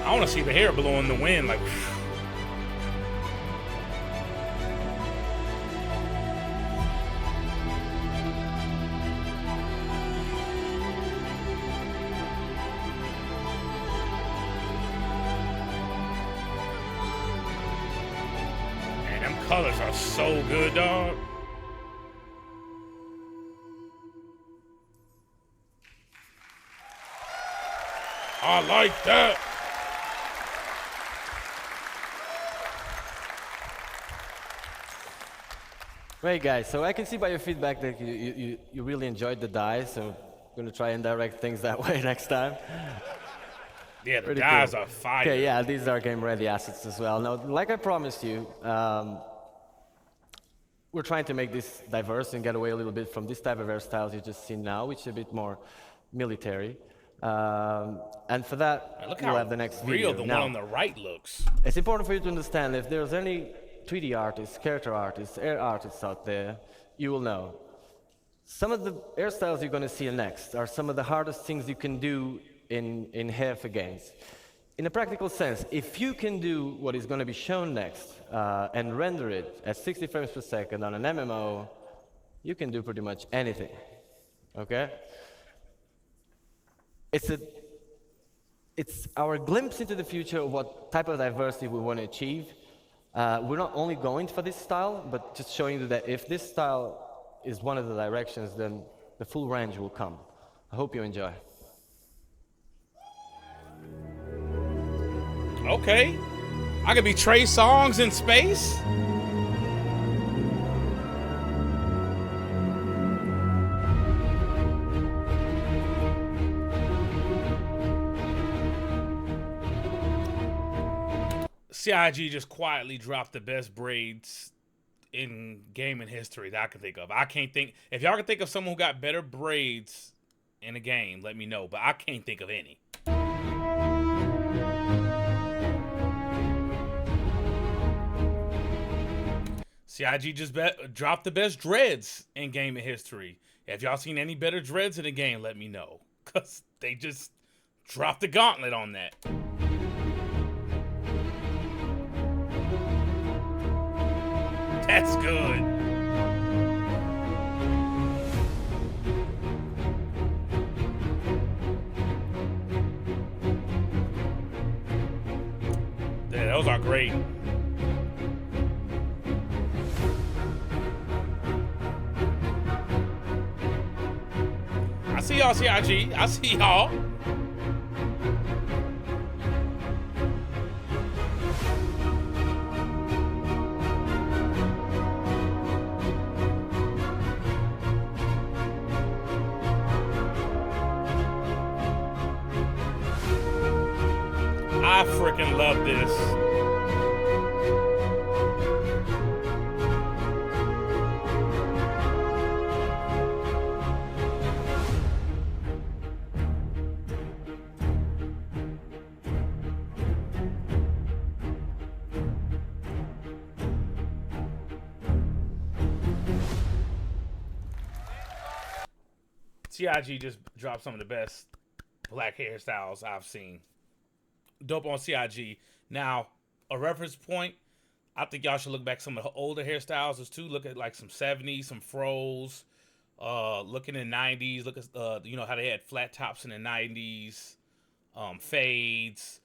[SPEAKER 1] I want to see the hair blow in the wind, like. Man, them colors are so good, dog. I like that.
[SPEAKER 5] Great, guys. So I can see by your feedback that you really enjoyed the dice, so I'm going to try and direct things that way next time.
[SPEAKER 1] Yeah, the
[SPEAKER 5] Pretty
[SPEAKER 1] guys
[SPEAKER 5] cool.
[SPEAKER 1] are fire.
[SPEAKER 5] Okay, yeah, these are game-ready assets as well. Now, like I promised you, we're trying to make this diverse and get away a little bit from this type of hairstyles you just seen now, which is a bit more military. And for that,
[SPEAKER 1] Man, look
[SPEAKER 5] we'll
[SPEAKER 1] how
[SPEAKER 5] have the next
[SPEAKER 1] real
[SPEAKER 5] video.
[SPEAKER 1] the
[SPEAKER 5] Now,
[SPEAKER 1] one on the right looks.
[SPEAKER 5] it's important for you to understand if there's any 3D artists, character artists, air artists out there, you will know. Some of the hairstyles you're going to see next are some of the hardest things you can do in hair for games. In a practical sense, if you can do what is going to be shown next and render it at 60 frames per second on an MMO, you can do pretty much anything. Okay? It's our glimpse into the future of what type of diversity we want to achieve. We're not only going for this style, but just showing you that if this style is one of the directions, then the full range will come. I hope you enjoy.
[SPEAKER 1] Okay. I could be Trey Songz in space. CIG just quietly dropped the best braids in gaming history that I can think of. I can't think. If y'all can think of someone who got better braids in a game, let me know. But I can't think of any. CIG just dropped the best dreads in gaming history. If y'all seen any better dreads in the game, let me know. Because they just dropped the gauntlet on that. That's good. Yeah, those are great. I see y'all, CIG. I see y'all. I freaking love this. CIG just dropped some of the best black hairstyles I've seen. Dope on CIG. Now, a reference point, I think y'all should look back some of the older hairstyles as too. Look at like some 70s, some fros. Looking in 90s, look at you know how they had flat tops in the 90s, fades,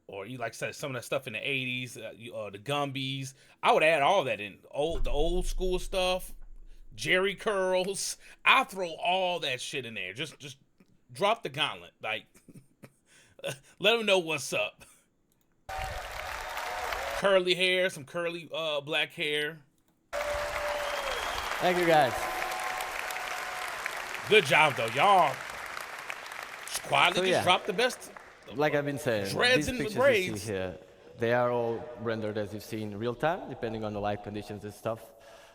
[SPEAKER 1] or you like said some of that stuff in the 80s, the Gumbies. I would add all that in. The old school stuff, Jerry curls. I throw all that shit in there. Just drop the gauntlet. Like, let them know what's up. Curly hair, some curly black hair.
[SPEAKER 5] Thank you, guys.
[SPEAKER 1] Good job, though. Y'all quietly
[SPEAKER 5] So,
[SPEAKER 1] just
[SPEAKER 5] yeah.
[SPEAKER 1] dropped the best.
[SPEAKER 5] Like I've been saying,
[SPEAKER 1] Dreads
[SPEAKER 5] these
[SPEAKER 1] and the
[SPEAKER 5] pictures you
[SPEAKER 1] braids.
[SPEAKER 5] see here, they are all rendered as you've seen in real time, depending on the light conditions and stuff.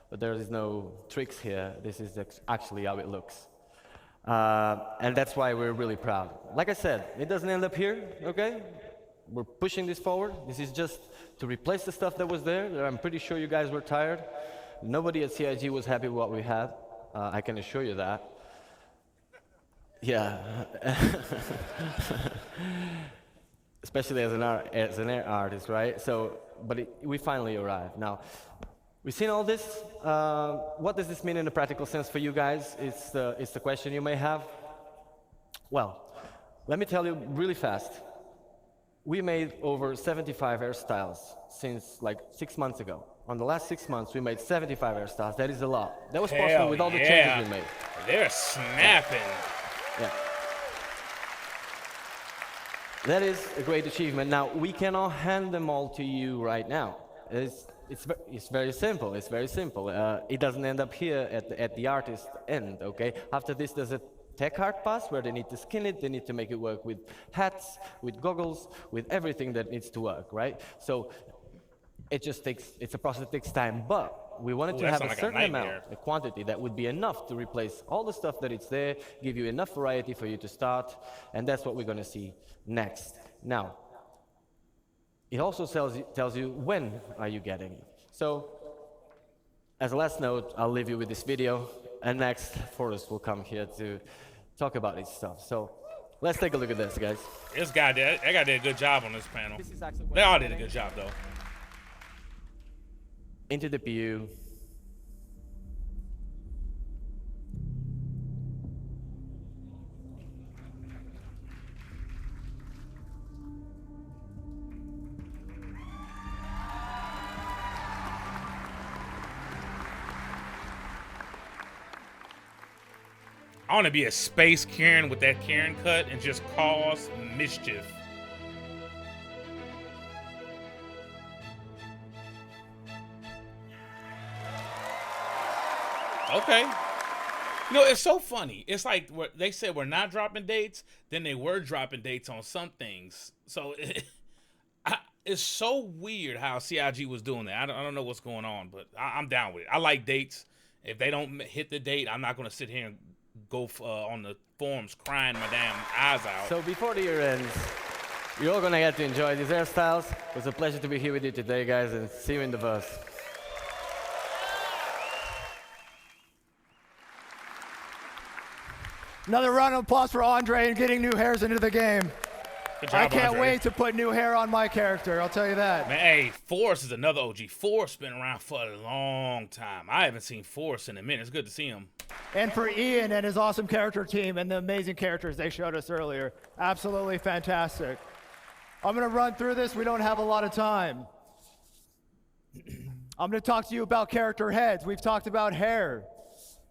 [SPEAKER 5] But there is no tricks here. This is actually how it looks. And that's why we're really proud. Like I said, it doesn't end up here, okay? We're pushing this forward. This is just to replace the stuff that was there. I'm pretty sure you guys were tired. Nobody at CIG was happy with what we had. I can assure you that. Yeah. Especially as an artist, right? So, but we finally arrived. Now, we've seen all this. What does this mean in a practical sense for you guys? It's the question you may have. Well, let me tell you really fast. We made over 75 hairstyles since like 6 months ago. On the last 6 months, we made 75 hairstyles. That is a lot. That was possible
[SPEAKER 1] Hell
[SPEAKER 5] with all the
[SPEAKER 1] yeah.
[SPEAKER 5] changes we made.
[SPEAKER 1] They're snapping.
[SPEAKER 5] Yeah. That is a great achievement. Now, we cannot hand them all to you right now. It's very simple. It's very simple. It doesn't end up here at the artist end, okay? After this, there's a tech art pass where they need to skin it. They need to make it work with hats, with goggles, with everything that needs to work, right? So it's a process that takes time, but we wanted to have a certain amount, a quantity that would be enough to replace all the stuff that it's there, give you enough variety for you to start, and that's what we're going to see next. Now, it also tells you when are you getting it. So, as a last note, I'll leave you with this video, and next, Forrest will come here to talk about this stuff. So, let's take a look at this, guys.
[SPEAKER 1] This guy did a good job on this panel. They all did a good job, though.
[SPEAKER 5] Into the PU.
[SPEAKER 1] I want to be a space Karen with that Karen cut and just cause mischief. Okay. You know, it's so funny. It's like they said we're not dropping dates, then they were dropping dates on some things. So it's so weird how CIG was doing that. I don't know what's going on, but I'm down with it. I like dates. If they don't hit the date, I'm not going to sit here and go on the forums crying my damn eyes out.
[SPEAKER 5] So before the year ends, you're all going to get to enjoy these hairstyles. It was a pleasure to be here with you today, guys, and see you in the bus.
[SPEAKER 6] Another round of applause for Andre and getting new hairs into the game.
[SPEAKER 1] Good job,
[SPEAKER 6] I can't
[SPEAKER 1] Andre.
[SPEAKER 6] wait to put new hair on my character, I'll tell you that.
[SPEAKER 1] Man, hey, Forrest is another OG. Forrest's been around for a long time. I haven't seen Forrest in a minute. It's good to see him.
[SPEAKER 6] And for Ian and his awesome character team and the amazing characters they showed us earlier. Absolutely fantastic. I'm going to run through this. We don't have a lot of time. I'm going to talk to you about character heads. We've talked about hair.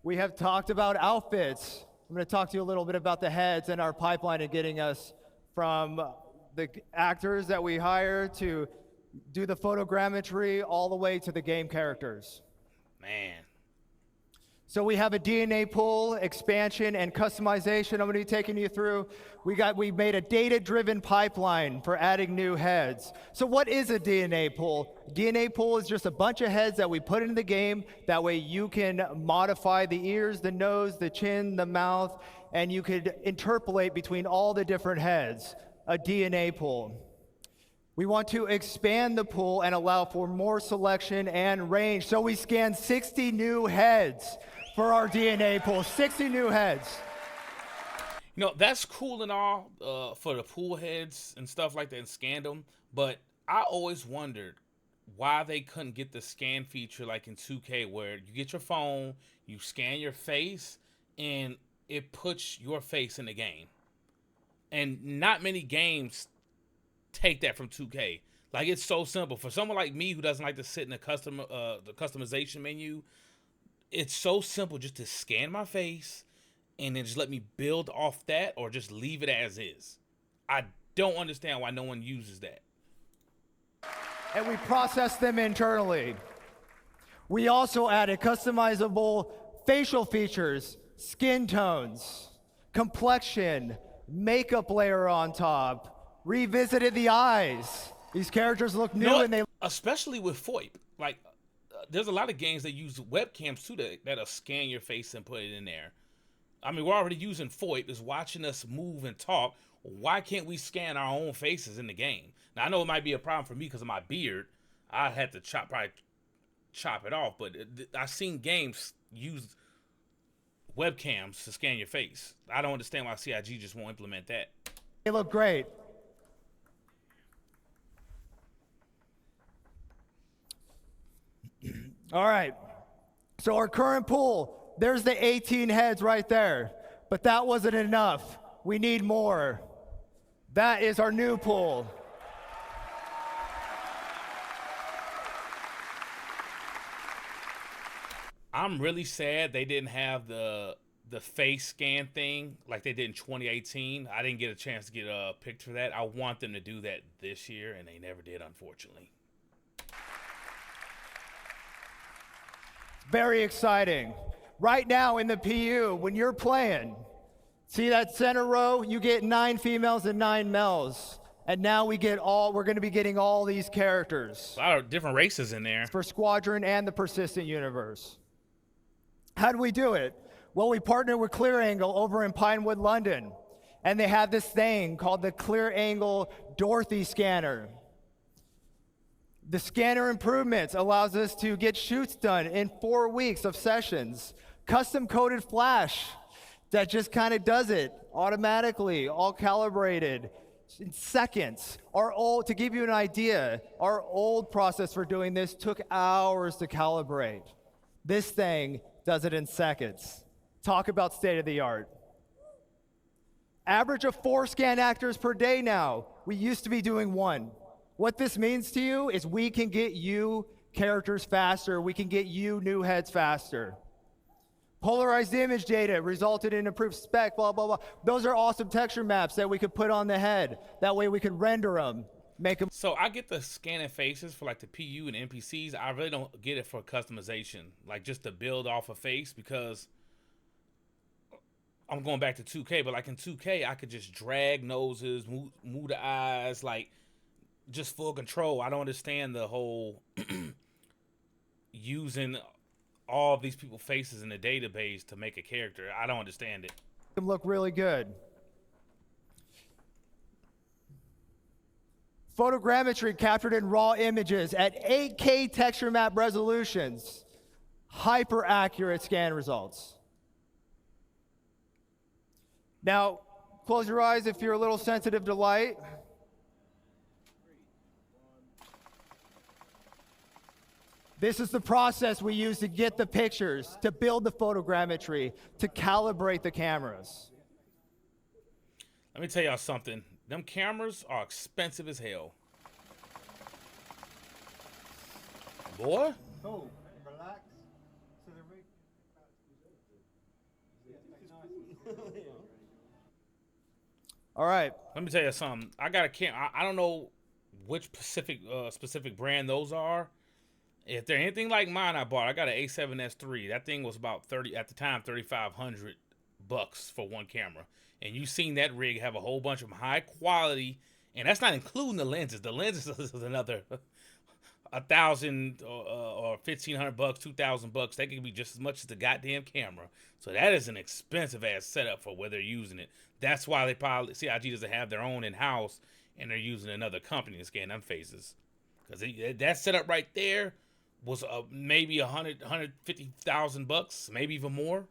[SPEAKER 6] We have talked about outfits. I'm going to talk to you a little bit about the heads and our pipeline and getting us from the actors that we hire to do the photogrammetry all the way to the game characters.
[SPEAKER 1] Man.
[SPEAKER 6] So we have a DNA pool, expansion, and customization I'm going to be taking you through. We made a data-driven pipeline for adding new heads. So what is a DNA pool? DNA pool is just a bunch of heads that we put into the game. That way you can modify the ears, the nose, the chin, the mouth, and you could interpolate between all the different heads. A DNA pool. We want to expand the pool and allow for more selection and range. So we scanned 60 new heads for our DNA pool, 60 new heads.
[SPEAKER 1] You know, that's cool and all for the pool heads and stuff like that and scanned them. But I always wondered why they couldn't get the scan feature like in 2K where you get your phone, you scan your face, and it puts your face in the game. And not many games take that from 2K. Like, it's so simple. For someone like me who doesn't like to sit in the customization menu, it's so simple just to scan my face and then just let me build off that, or just leave it as is? I don't understand why no one uses that.
[SPEAKER 6] And we process them internally. We also added customizable facial features, skin tones, complexion, makeup layer on top, revisited the eyes. These characters look new and they
[SPEAKER 1] especially with FOIP. Like, there's a lot of games that use webcams too that'll scan your face and put it in there. I mean, we're already using FOIP. It's watching us move and talk. Why can't we scan our own faces in the game? Now, I know it might be a problem for me because of my beard. I had to probably chop it off, but I've seen games use webcams to scan your face. I don't understand why CIG just won't implement that.
[SPEAKER 6] They look great. All right. So our current pool, there's the 18 heads right there. But that wasn't enough. We need more. That is our new pool.
[SPEAKER 1] I'm really sad they didn't have the face scan thing like they did in 2018. I didn't get a chance to get picked for that. I want them to do that this year, and they never did, unfortunately.
[SPEAKER 6] Very exciting. Right now in the PU, when you're playing, see that center row? You get 9 females and 9 males. And now we're going to be getting all these characters.
[SPEAKER 1] A lot of different races in there.
[SPEAKER 6] For Squadron and the Persistent Universe. How do we do it? Well, we partnered with Clear Angle over in Pinewood, London. And they have this thing called the Clear Angle Dorothy Scanner. The scanner improvements allows us to get shoots done in 4 weeks of sessions. Custom coded flash that just kind of does it automatically, all calibrated in seconds. To give you an idea, our old process for doing this took hours to calibrate. This thing does it in seconds. Talk about state of the art. Average of 4 scan actors per day now. We used to be doing 1. What this means to you is we can get you characters faster. We can get you new heads faster. Polarized image data resulted in improved spec, blah, blah, blah. Those are awesome texture maps that we could put on the head. That way we could render them, make them.
[SPEAKER 1] So I get the scanning faces for like the PU and NPCs. I really don't get it for customization, like just to build off a face, because I'm going back to 2K, but like in 2K, I could just drag noses, move the eyes, like just full control. I don't understand the whole using all of these people's faces in the database to make a character. I don't understand it.
[SPEAKER 6] Them look really good. Photogrammetry captured in raw images at 8K texture map resolutions. Hyper accurate scan results. Now, close your eyes if you're a little sensitive to light. This is the process we use to get the pictures, to build the photogrammetry, to calibrate the cameras.
[SPEAKER 1] Let me tell y'all something. Them cameras are expensive as hell. Boy.
[SPEAKER 6] Oh, relax. All right.
[SPEAKER 1] Let me tell you something. I got a camera. I don't know which specific brand those are. If they're anything like mine, I got an A7S III. That thing was about 30 at the time, $3,500 for one camera. And you've seen that rig have a whole bunch of high quality, and that's not including the lenses. The lenses is another $1,000 or $1,500, $2,000. That could be just as much as the goddamn camera. So that is an expensive ass setup for where they're using it. That's why they probably CIG doesn't have their own in house, and they're using another company to scan them faces. Because that setup right there was maybe $150,000, maybe even more.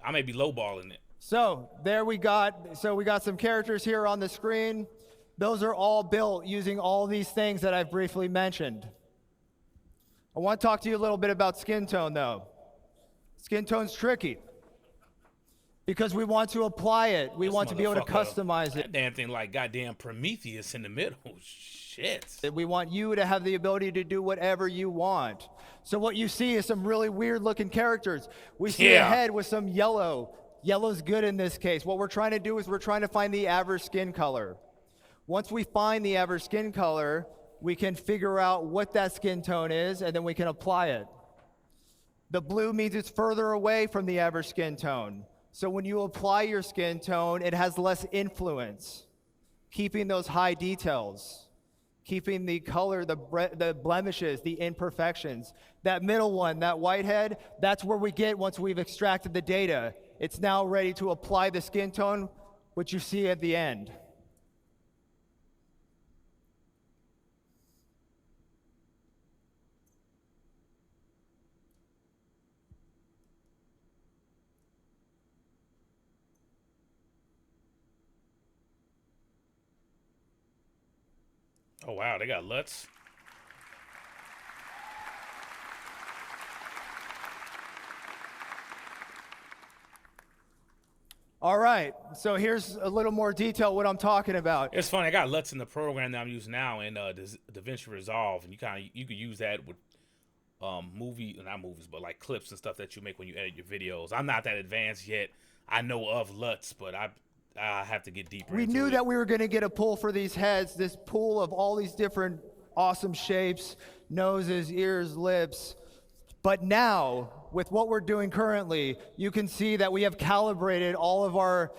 [SPEAKER 1] I may be lowballing it.
[SPEAKER 6] So we got some characters here on the screen. Those are all built using all these things that I've briefly mentioned. I want to talk to you a little bit about skin tone, though. Skin tone's tricky because we want to apply it. We want to be able to customize it.
[SPEAKER 1] That damn thing like goddamn Prometheus in the middle. Shit.
[SPEAKER 6] We want you to have the ability to do whatever you want. So what you see is some really weird looking characters. We see a head with some yellow Yellow's good in this case. What we're trying to do is we're trying to find the average skin color. Once we find the average skin color, we can figure out what that skin tone is, and then we can apply it. The blue means it's further away from the average skin tone. So when you apply your skin tone, it has less influence, keeping those high details, keeping the color, the blemishes, the imperfections. That middle one, that whitehead, that's where we get once we've extracted the data. It's now ready to apply the skin tone, which you see at the end.
[SPEAKER 1] Oh wow, they got LUTs.
[SPEAKER 6] All right, so here's a little more detail what I'm talking about.
[SPEAKER 1] It's funny. I got LUTs in the program that I'm using now in DaVinci Resolve, and you could use that with not movies, but like clips and stuff that you make when you edit your videos. I'm not that advanced yet. I know of LUTs, but I have to get deeper.
[SPEAKER 6] We
[SPEAKER 1] into
[SPEAKER 6] knew
[SPEAKER 1] it.
[SPEAKER 6] that we were going to get a pull for these heads, this pool of all these different awesome shapes, noses, ears, lips. But now, with what we're doing currently, you can see that we have calibrated all of our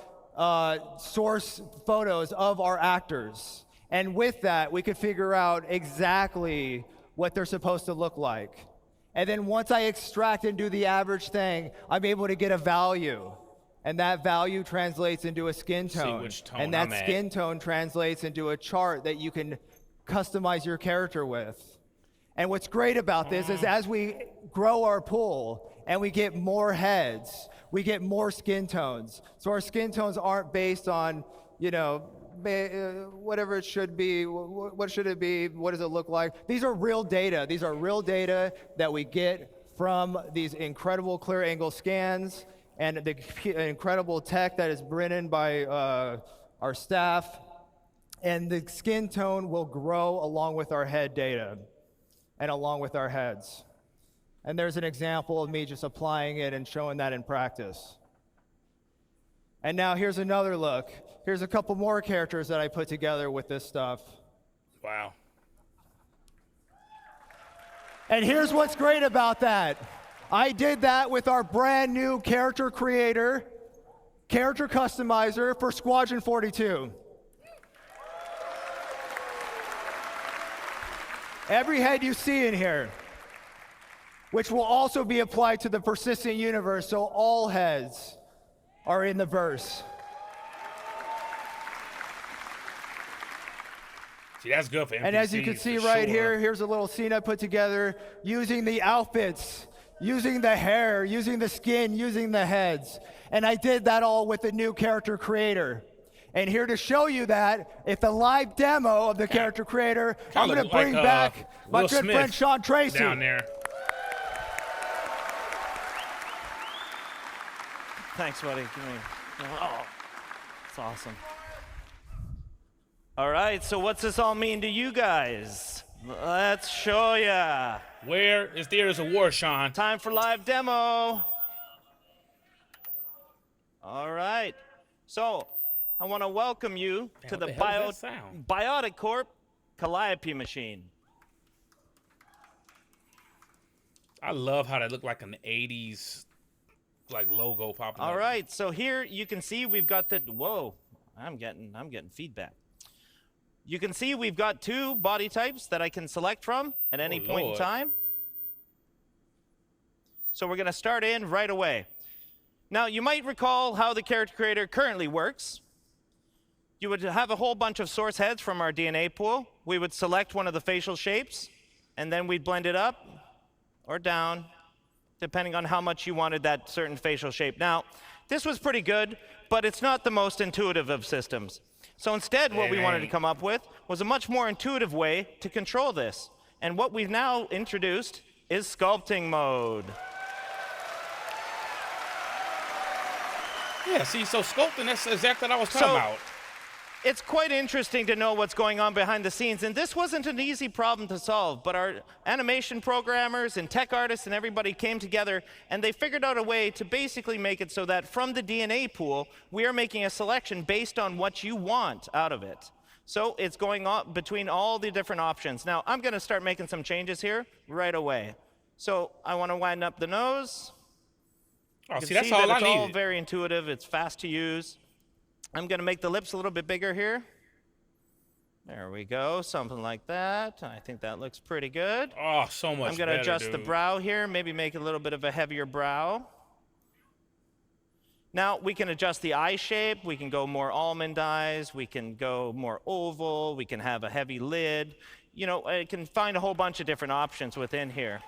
[SPEAKER 6] source photos of our actors. And with that, we could figure out exactly what they're supposed to look like. And then once I extract and do the average thing, I'm able to get a value. And that value translates into a skin tone.
[SPEAKER 1] Which tone
[SPEAKER 6] and that
[SPEAKER 1] I'm at.
[SPEAKER 6] skin tone translates into a chart that you can customize your character with. And what's great about this is as we grow our pool and we get more heads, we get more skin tones. So our skin tones aren't based on, whatever it should be. What should it be? What does it look like? These are real data. These are real data that we get from these incredible clear angle scans and the incredible tech that is written by our staff. And the skin tone will grow along with our head data and along with our heads. And there's an example of me just applying it and showing that in practice. And now here's another look. Here's a couple more characters that I put together with this stuff.
[SPEAKER 1] Wow.
[SPEAKER 6] And here's what's great about that. I did that with our brand new character creator, character customizer for Squadron 42. Every head you see in here, which will also be applied to the persistent universe, so all heads are in the verse.
[SPEAKER 1] See, that's good for NPCs.
[SPEAKER 6] And as you can see
[SPEAKER 1] for
[SPEAKER 6] right
[SPEAKER 1] sure.
[SPEAKER 6] here, here's a little scene I put together using the outfits, using the hair, using the skin, using the heads. And I did that all with the new character creator. And here to show you that, it's a live demo of the character creator. I'm going to bring back my
[SPEAKER 1] Will
[SPEAKER 6] good
[SPEAKER 1] Smith
[SPEAKER 6] friend Sean Tracy.
[SPEAKER 1] down there.
[SPEAKER 4] Thanks, buddy. Give me. Oh, it's awesome. All right, so what's this all mean to you guys? Let's show ya.
[SPEAKER 1] Where is Theaters of War, Sean?
[SPEAKER 4] Time for live demo. All right, so I want to welcome you to
[SPEAKER 1] what
[SPEAKER 4] the
[SPEAKER 1] the hell does that sound?
[SPEAKER 4] Biotic Corp Calliope machine.
[SPEAKER 1] I love how they look like an 80s like logo popping
[SPEAKER 4] All
[SPEAKER 1] up.
[SPEAKER 4] right, so here you can see we've got the, whoa, I'm getting feedback. You can see we've got two body types that I can select from at any point in
[SPEAKER 1] Lord.
[SPEAKER 4] time. So we're gonna start in right away. Now, you might recall how the character creator currently works. You would have a whole bunch of source heads from our DNA pool. We would select one of the facial shapes, and then we'd blend it up or down, depending on how much you wanted that certain facial shape. Now, this was pretty good, but it's not the most intuitive of systems. So instead, what we wanted to come up with was a much more intuitive way to control this. And what we've now introduced is sculpting mode.
[SPEAKER 1] Yeah, see, so sculpting, that's exactly what I was talking about.
[SPEAKER 4] It's quite interesting to know what's going on behind the scenes, and this wasn't an easy problem to solve, but our animation programmers and tech artists and everybody came together, and they figured out a way to basically make it so that from the DNA pool, we are making a selection based on what you want out of it. So it's going on between all the different options. Now, I'm going to start making some changes here right away. So I want to wind up the nose.
[SPEAKER 1] Oh,
[SPEAKER 4] You can
[SPEAKER 1] see, that's
[SPEAKER 4] see
[SPEAKER 1] all
[SPEAKER 4] that
[SPEAKER 1] I
[SPEAKER 4] it's all
[SPEAKER 1] needed.
[SPEAKER 4] very intuitive. It's fast to use. I'm going to make the lips a little bit bigger here. There we go, something like that. I think that looks pretty good.
[SPEAKER 1] Oh, so much
[SPEAKER 4] I'm going
[SPEAKER 1] better,
[SPEAKER 4] to adjust the
[SPEAKER 1] dude.
[SPEAKER 4] brow here, maybe make a little bit of a heavier brow. Now we can adjust the eye shape. We can go more almond eyes. We can go more oval. We can have a heavy lid. You know, I can find a whole bunch of different options within here.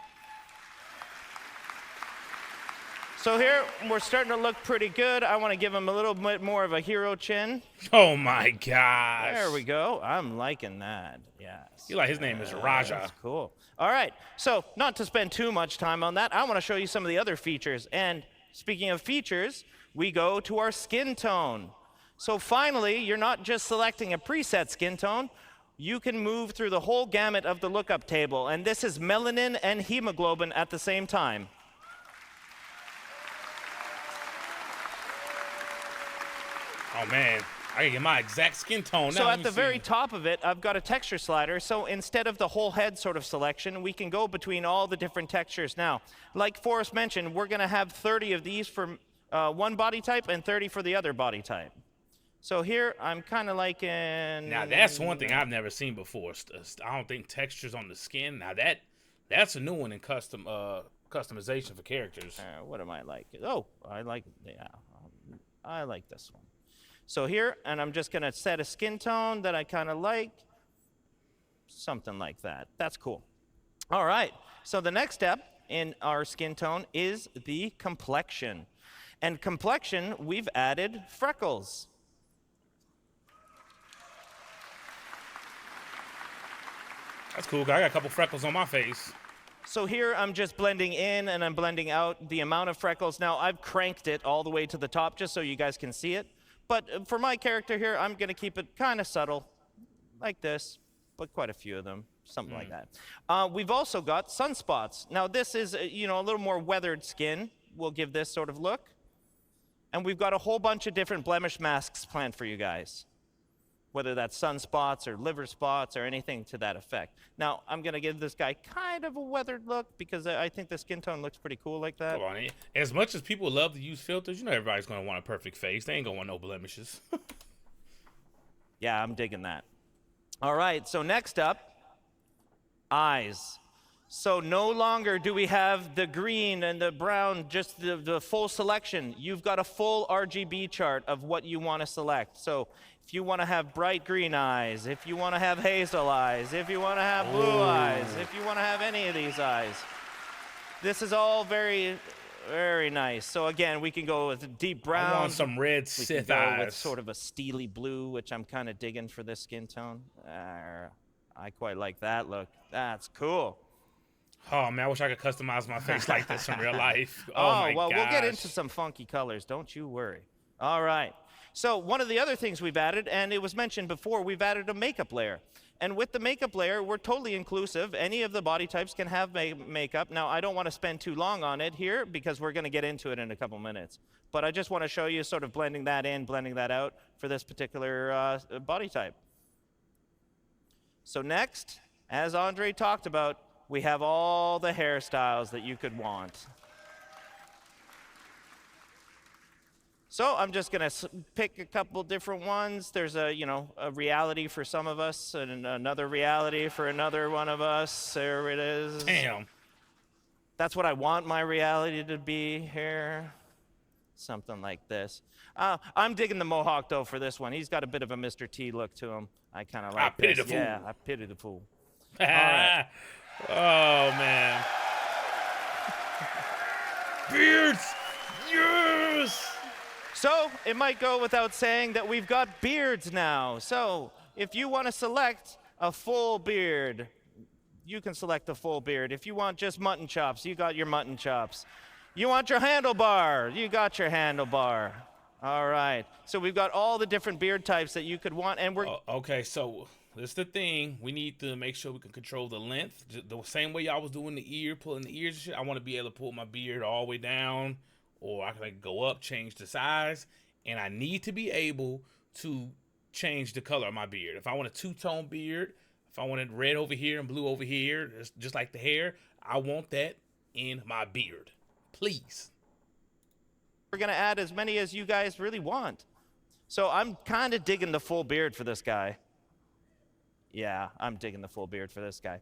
[SPEAKER 4] So here, we're starting to look pretty good. I want to give him a little bit more of a hero chin.
[SPEAKER 1] Oh my gosh.
[SPEAKER 4] There we go. I'm liking that. Yes.
[SPEAKER 1] You like his name is Raja.
[SPEAKER 4] That's cool. All right. So not to spend too much time on that, I want to show you some of the other features. And speaking of features, we go to our skin tone. So finally, you're not just selecting a preset skin tone. You can move through the whole gamut of the lookup table. And this is melanin and hemoglobin at the same time.
[SPEAKER 1] Oh man, I can get my exact skin tone now.
[SPEAKER 4] So
[SPEAKER 1] Let
[SPEAKER 4] at
[SPEAKER 1] me
[SPEAKER 4] the very
[SPEAKER 1] see.
[SPEAKER 4] top of it, I've got a texture slider. So instead of the whole head sort of selection, we can go between all the different textures. Now, like Forrest mentioned, we're going to have 30 of these for one body type and 30 for the other body type. So here, I'm kind of liking...
[SPEAKER 1] Now that's one thing I've never seen before. I don't think textures on the skin. Now that's a new one in customization for characters.
[SPEAKER 4] What am I like? Oh, I like this one. So here, and I'm just going to set a skin tone that I kind of like. Something like that. That's cool. All right. So the next step in our skin tone is the complexion. And complexion, we've added freckles.
[SPEAKER 1] That's cool. I got a couple freckles on my face.
[SPEAKER 4] So here I'm just blending in and I'm blending out the amount of freckles. Now I've cranked it all the way to the top just so you guys can see it. But for my character here, I'm going to keep it kind of subtle, like this, but quite a few of them, something like that. We've also got sunspots. Now this is, a little more weathered skin. We'll give this sort of look. And we've got a whole bunch of different blemish masks planned for you guys, whether that's sunspots or liver spots or anything to that effect. Now, I'm going to give this guy kind of a weathered look because I think the skin tone looks pretty cool like that.
[SPEAKER 1] Come on, as much as people love to use filters, everybody's going to want a perfect face. They ain't going to want no blemishes.
[SPEAKER 4] Yeah, I'm digging that. All right, so next up, eyes. So no longer do we have the green and the brown, just the full selection. You've got a full RGB chart of what you want to select. So if you want to have bright green eyes, if you want to have hazel eyes, if you want to have blue eyes, if you want to have any of these eyes, this is all very, very nice. So again, we can go with deep brown.
[SPEAKER 1] I want some red
[SPEAKER 4] We can
[SPEAKER 1] Sith
[SPEAKER 4] go
[SPEAKER 1] eyes.
[SPEAKER 4] with sort of a steely blue, which I'm kind of digging for this skin tone. I quite like that look. That's cool.
[SPEAKER 1] Oh man, I wish I could customize my face like this in real life. Oh, my
[SPEAKER 4] well,
[SPEAKER 1] gosh.
[SPEAKER 4] we'll get into some funky colors. Don't you worry. All right. So one of the other things we've added, and it was mentioned before, we've added a makeup layer. And with the makeup layer, we're totally inclusive. Any of the body types can have makeup. Now, I don't want to spend too long on it here because we're going to get into it in a couple minutes. But I just want to show you sort of blending that in, blending that out for this particular body type. So next, as Andre talked about, we have all the hairstyles that you could want. So I'm just going to pick a couple different ones. There's a reality for some of us and another reality for another one of us. There it is.
[SPEAKER 1] Damn.
[SPEAKER 4] That's what I want my reality to be here. Something like this. I'm digging the mohawk, though, for this one. He's got a bit of a Mr. T look to him. I kind of like
[SPEAKER 1] pity
[SPEAKER 4] this.
[SPEAKER 1] the fool.
[SPEAKER 4] Yeah, I pity the fool.
[SPEAKER 1] All
[SPEAKER 4] right.
[SPEAKER 1] Oh man. Beards. Yes.
[SPEAKER 4] So it might go without saying that we've got beards now. So if you want to select a full beard, you can select a full beard. If you want just mutton chops, you got your mutton chops. You want your handlebar, you got your handlebar. All right. So we've got all the different beard types that you could want, and we're
[SPEAKER 1] Okay, so this is the thing. We need to make sure we can control the length. The same way y'all was doing the ear, pulling the ears and shit. I want to be able to pull my beard all the way down, or I can like, go up, change the size, and I need to be able to change the color of my beard. If I want a two-tone beard, if I want it red over here and blue over here, just like the hair, I want that in my beard. Please.
[SPEAKER 4] going to add as many as you guys really want. So I'm kind of digging the full beard for this guy. Yeah, I'm digging the full beard for this guy.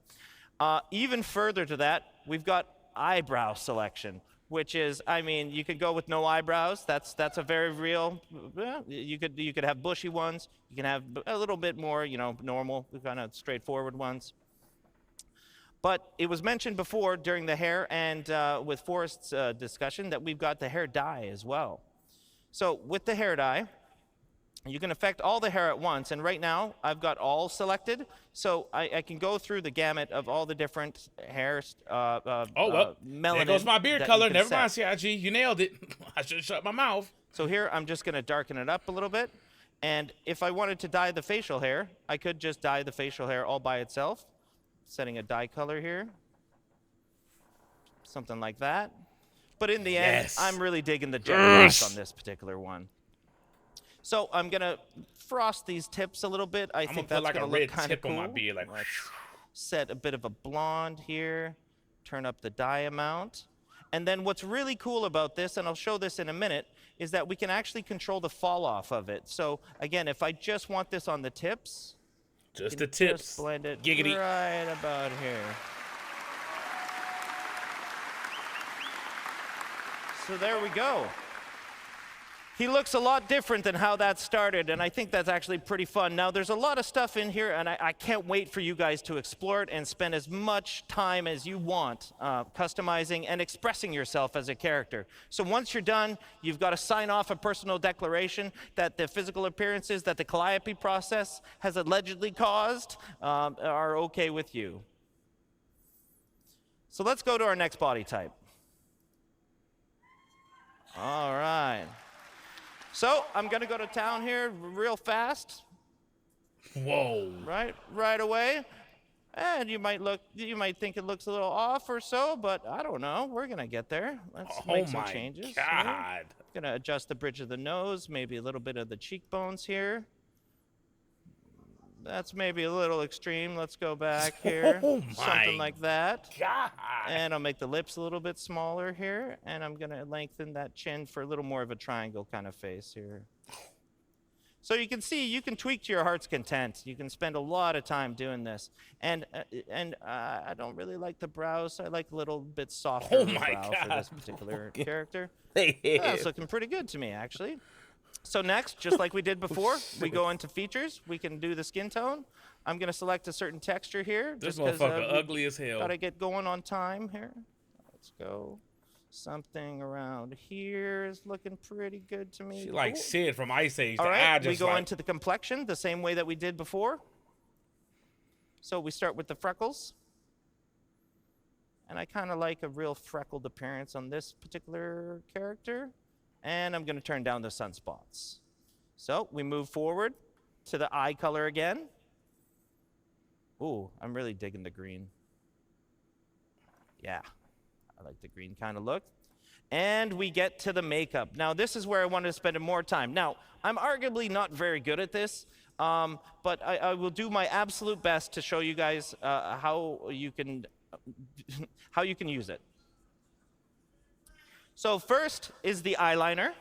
[SPEAKER 4] Even further to that, we've got eyebrow selection, which is, I mean, you could go with no eyebrows. That's a very real. You could have bushy ones. You can have a little bit more, you know, normal, kind of straightforward ones. But it was mentioned before during the hair and with Forrest's discussion that we've got the hair dye as well. So with the hair dye, you can affect all the hair at once. And right now, I've got all selected. So I can go through the gamut of all the different hairs.
[SPEAKER 1] Well,
[SPEAKER 4] melanin
[SPEAKER 1] there goes my beard
[SPEAKER 4] that
[SPEAKER 1] color.
[SPEAKER 4] you can
[SPEAKER 1] Never mind,
[SPEAKER 4] set.
[SPEAKER 1] CIG. You nailed it. I should have shut my mouth.
[SPEAKER 4] So here, I'm just going to darken it up a little bit. And if I wanted to dye the facial hair, I could just dye the facial hair all by itself. Setting a dye color here. Something like that. But in the end, I'm really digging the jet black on this particular one. So I'm going to frost these tips a little bit. I think that's
[SPEAKER 1] like
[SPEAKER 4] going
[SPEAKER 1] a
[SPEAKER 4] to look
[SPEAKER 1] red
[SPEAKER 4] kind of
[SPEAKER 1] tip
[SPEAKER 4] cool.
[SPEAKER 1] on my beard, like
[SPEAKER 4] Let's set a bit of a blonde here. Turn up the dye amount. And then what's really cool about this, and I'll show this in a minute, is that we can actually control the fall off of it. So again, if I just want this on the tips,
[SPEAKER 1] just the tips.
[SPEAKER 4] just blend it
[SPEAKER 1] Giggity.
[SPEAKER 4] right about here. So there we go. He looks a lot different than how that started, and I think that's actually pretty fun. Now, there's a lot of stuff in here, and I can't wait for you guys to explore it and spend as much time as you want customizing and expressing yourself as a character. So once you're done, you've got to sign off a personal declaration that the physical appearances that the calliope process has allegedly caused are okay with you. So let's go to our next body type. All right. So I'm going to go to town here real fast.
[SPEAKER 1] Whoa.
[SPEAKER 4] Right away. And you might think it looks a little off or so, but I don't know. We're going to get there. Let's make some changes.
[SPEAKER 1] Oh my God.
[SPEAKER 4] Going to adjust the bridge of the nose, maybe a little bit of the cheekbones here. That's maybe a little extreme. Let's go back here.
[SPEAKER 1] Oh
[SPEAKER 4] Something like that.
[SPEAKER 1] God.
[SPEAKER 4] And I'll make the lips a little bit smaller here. And I'm going to lengthen that chin for a little more of a triangle kind of face here. So you can see, you can tweak to your heart's content. You can spend a lot of time doing this. And I don't really like the brows. So I like a little bit softer brow for this particular character. That's looking pretty good to me, actually. So next, just like we did before, we go into features. We can do the skin tone. I'm going to select a certain texture here.
[SPEAKER 1] This
[SPEAKER 4] just
[SPEAKER 1] motherfucker ugly as hell.
[SPEAKER 4] Gotta get going on time here. Let's go. Something around here is looking pretty good to me.
[SPEAKER 1] She like Sid from Ice Age.
[SPEAKER 4] All right, we go
[SPEAKER 1] like...
[SPEAKER 4] into the complexion the same way that we did before. So we start with the freckles. And I kind of like a real freckled appearance on this particular character. And I'm going to turn down the sunspots. So we move forward to the eye color again. Ooh, I'm really digging the green. Yeah, I like the green kind of look. And we get to the makeup. Now, this is where I wanted to spend more time. Now, I'm arguably not very good at this, but I will do my absolute best to show you guys how you can use it. So first is the eyeliner.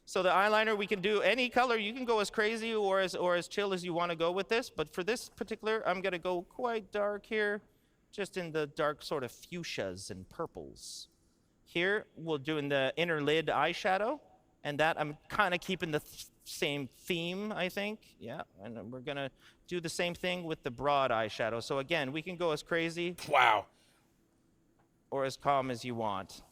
[SPEAKER 4] So the eyeliner, we can do any color. You can go as crazy or as chill as you want to go with this. But for this particular, I'm going to go quite dark here, just in the dark sort of fuchsias and purples. Here, we'll do in the inner lid eyeshadow. And that, I'm kind of keeping the same theme, I think. Yeah, and we're going to do the same thing with the broad eyeshadow. So again, we can go as crazy.
[SPEAKER 1] Wow.
[SPEAKER 4] Or as calm as you want.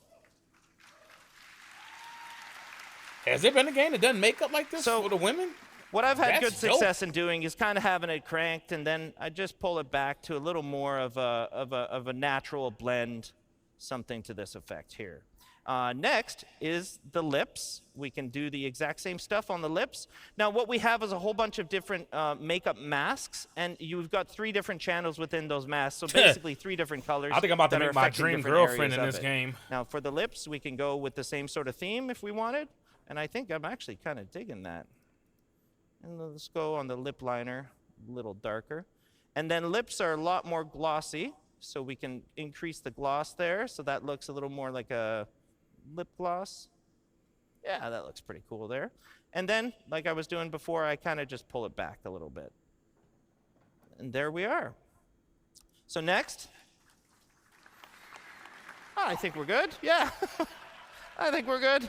[SPEAKER 1] Has there been a game that does makeup like this
[SPEAKER 4] So,
[SPEAKER 1] for the women?
[SPEAKER 4] What I've had good
[SPEAKER 1] That's
[SPEAKER 4] success in doing is kind of having it cranked, and then I just pull it back to a little more of a natural blend, something to this effect here. Next is the lips. We can do the exact same stuff on the lips. Now, what we have is a whole bunch of different makeup masks, and you've got 3 different channels within those masks. So basically 3 different colors.
[SPEAKER 1] I think I'm about to
[SPEAKER 4] that are
[SPEAKER 1] make my
[SPEAKER 4] affecting
[SPEAKER 1] dream
[SPEAKER 4] different
[SPEAKER 1] girlfriend
[SPEAKER 4] areas
[SPEAKER 1] in
[SPEAKER 4] of
[SPEAKER 1] this
[SPEAKER 4] it.
[SPEAKER 1] game.
[SPEAKER 4] Now, for the lips, we can go with the same sort of theme if we wanted, and I think I'm actually kind of digging that. And let's go on the lip liner, a little darker. And then lips are a lot more glossy, so we can increase the gloss there, so that looks a little more like a lip gloss. Yeah, that looks pretty cool there. And then, like I was doing before, I kind of just pull it back a little bit. And there we are. So next, I think we're good. Yeah, I think we're good.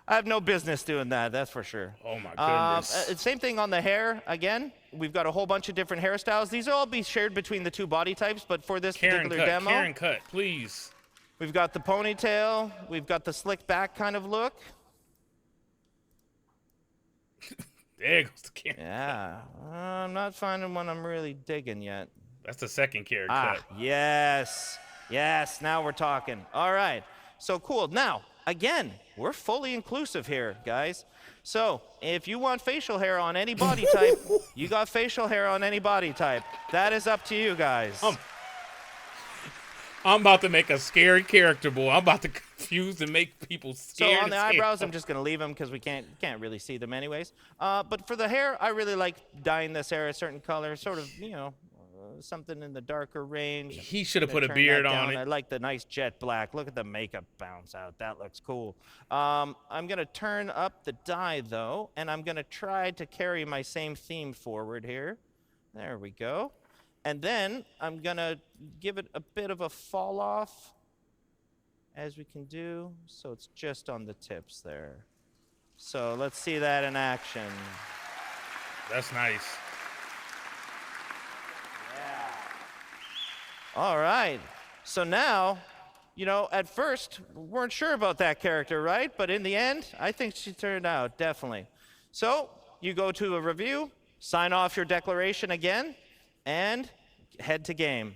[SPEAKER 4] I have no business doing that, that's for sure.
[SPEAKER 1] Oh my goodness.
[SPEAKER 4] Same thing on the hair. Again, we've got a whole bunch of different hairstyles. These will all be shared between the 2 body types, but for this particular demo,
[SPEAKER 1] Karen cut, please.
[SPEAKER 4] we've got the ponytail, we've got the slick back kind of look.
[SPEAKER 1] There goes the Karen.
[SPEAKER 4] Yeah, I'm not finding one I'm really digging yet.
[SPEAKER 1] That's the second Karen
[SPEAKER 4] Ah,
[SPEAKER 1] cut.
[SPEAKER 4] yes, yes, now we're talking. All right, so cool. Now, again, we're fully inclusive here, guys. So if you want facial hair on any body type, you got facial hair on any body type. That is up to you guys.
[SPEAKER 1] I'm about to make a scary character, boy. I'm about to confuse and make people
[SPEAKER 4] So
[SPEAKER 1] scared.
[SPEAKER 4] on the eyebrows, I'm just gonna leave them because we can't really see them anyways. But for the hair, I really like dyeing this hair a certain color, sort of, something in the darker range.
[SPEAKER 1] He should have
[SPEAKER 4] Gonna
[SPEAKER 1] put a
[SPEAKER 4] turn
[SPEAKER 1] beard
[SPEAKER 4] that
[SPEAKER 1] on
[SPEAKER 4] down.
[SPEAKER 1] it.
[SPEAKER 4] I like the nice jet black. Look at the makeup bounce out. That looks cool. I'm gonna turn up the dye though, and I'm gonna try to carry my same theme forward here. There we go. And then I'm gonna give it a bit of a fall off, as we can do, so it's just on the tips there. So let's see that in action.
[SPEAKER 1] That's nice.
[SPEAKER 4] All right. So now, at first, we weren't sure about that character, right? But in the end, I think she turned out, definitely. So you go to a review, sign off your declaration again, and head to game.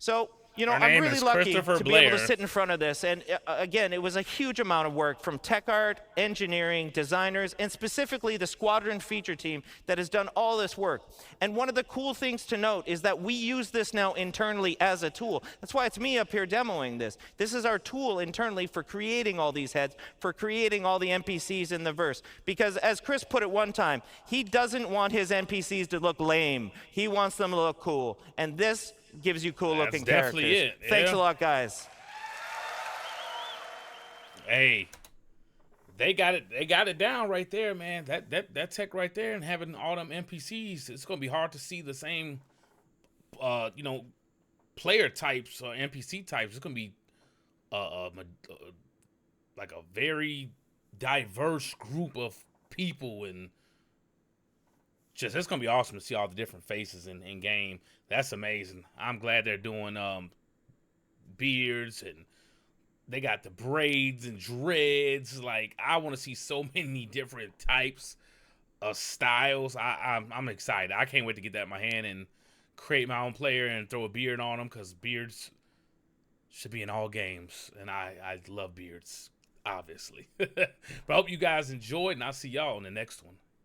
[SPEAKER 4] So,
[SPEAKER 1] Her
[SPEAKER 4] I'm
[SPEAKER 1] name
[SPEAKER 4] really
[SPEAKER 1] is
[SPEAKER 4] lucky
[SPEAKER 1] Christopher
[SPEAKER 4] to be able to
[SPEAKER 1] Blair.
[SPEAKER 4] sit in front of this. And again, it was a huge amount of work from tech art, engineering, designers, and specifically the squadron feature team that has done all this work. And one of the cool things to note is that we use this now internally as a tool. That's why it's me up here demoing this. This is our tool internally for creating all these heads, for creating all the NPCs in the verse. Because as Chris put it one time, he doesn't want his NPCs to look lame. He wants them to look cool. And this gives you cool looking
[SPEAKER 1] That's
[SPEAKER 4] characters.
[SPEAKER 1] definitely it,
[SPEAKER 4] Thanks
[SPEAKER 1] yeah.
[SPEAKER 4] a lot, guys.
[SPEAKER 1] Hey, they got it down right there, man. That tech right there, and having all them NPCs, it's gonna be hard to see the same, player types or NPC types. It's gonna be, like a very diverse group of people, and just it's gonna be awesome to see all the different faces in game. That's amazing. I'm glad they're doing beards, and they got the braids and dreads. Like, I want to see so many different types of styles. I'm excited. I can't wait to get that in my hand and create my own player and throw a beard on them, because beards should be in all games, and I love beards, obviously. But I hope you guys enjoyed, and I'll see y'all in the next one.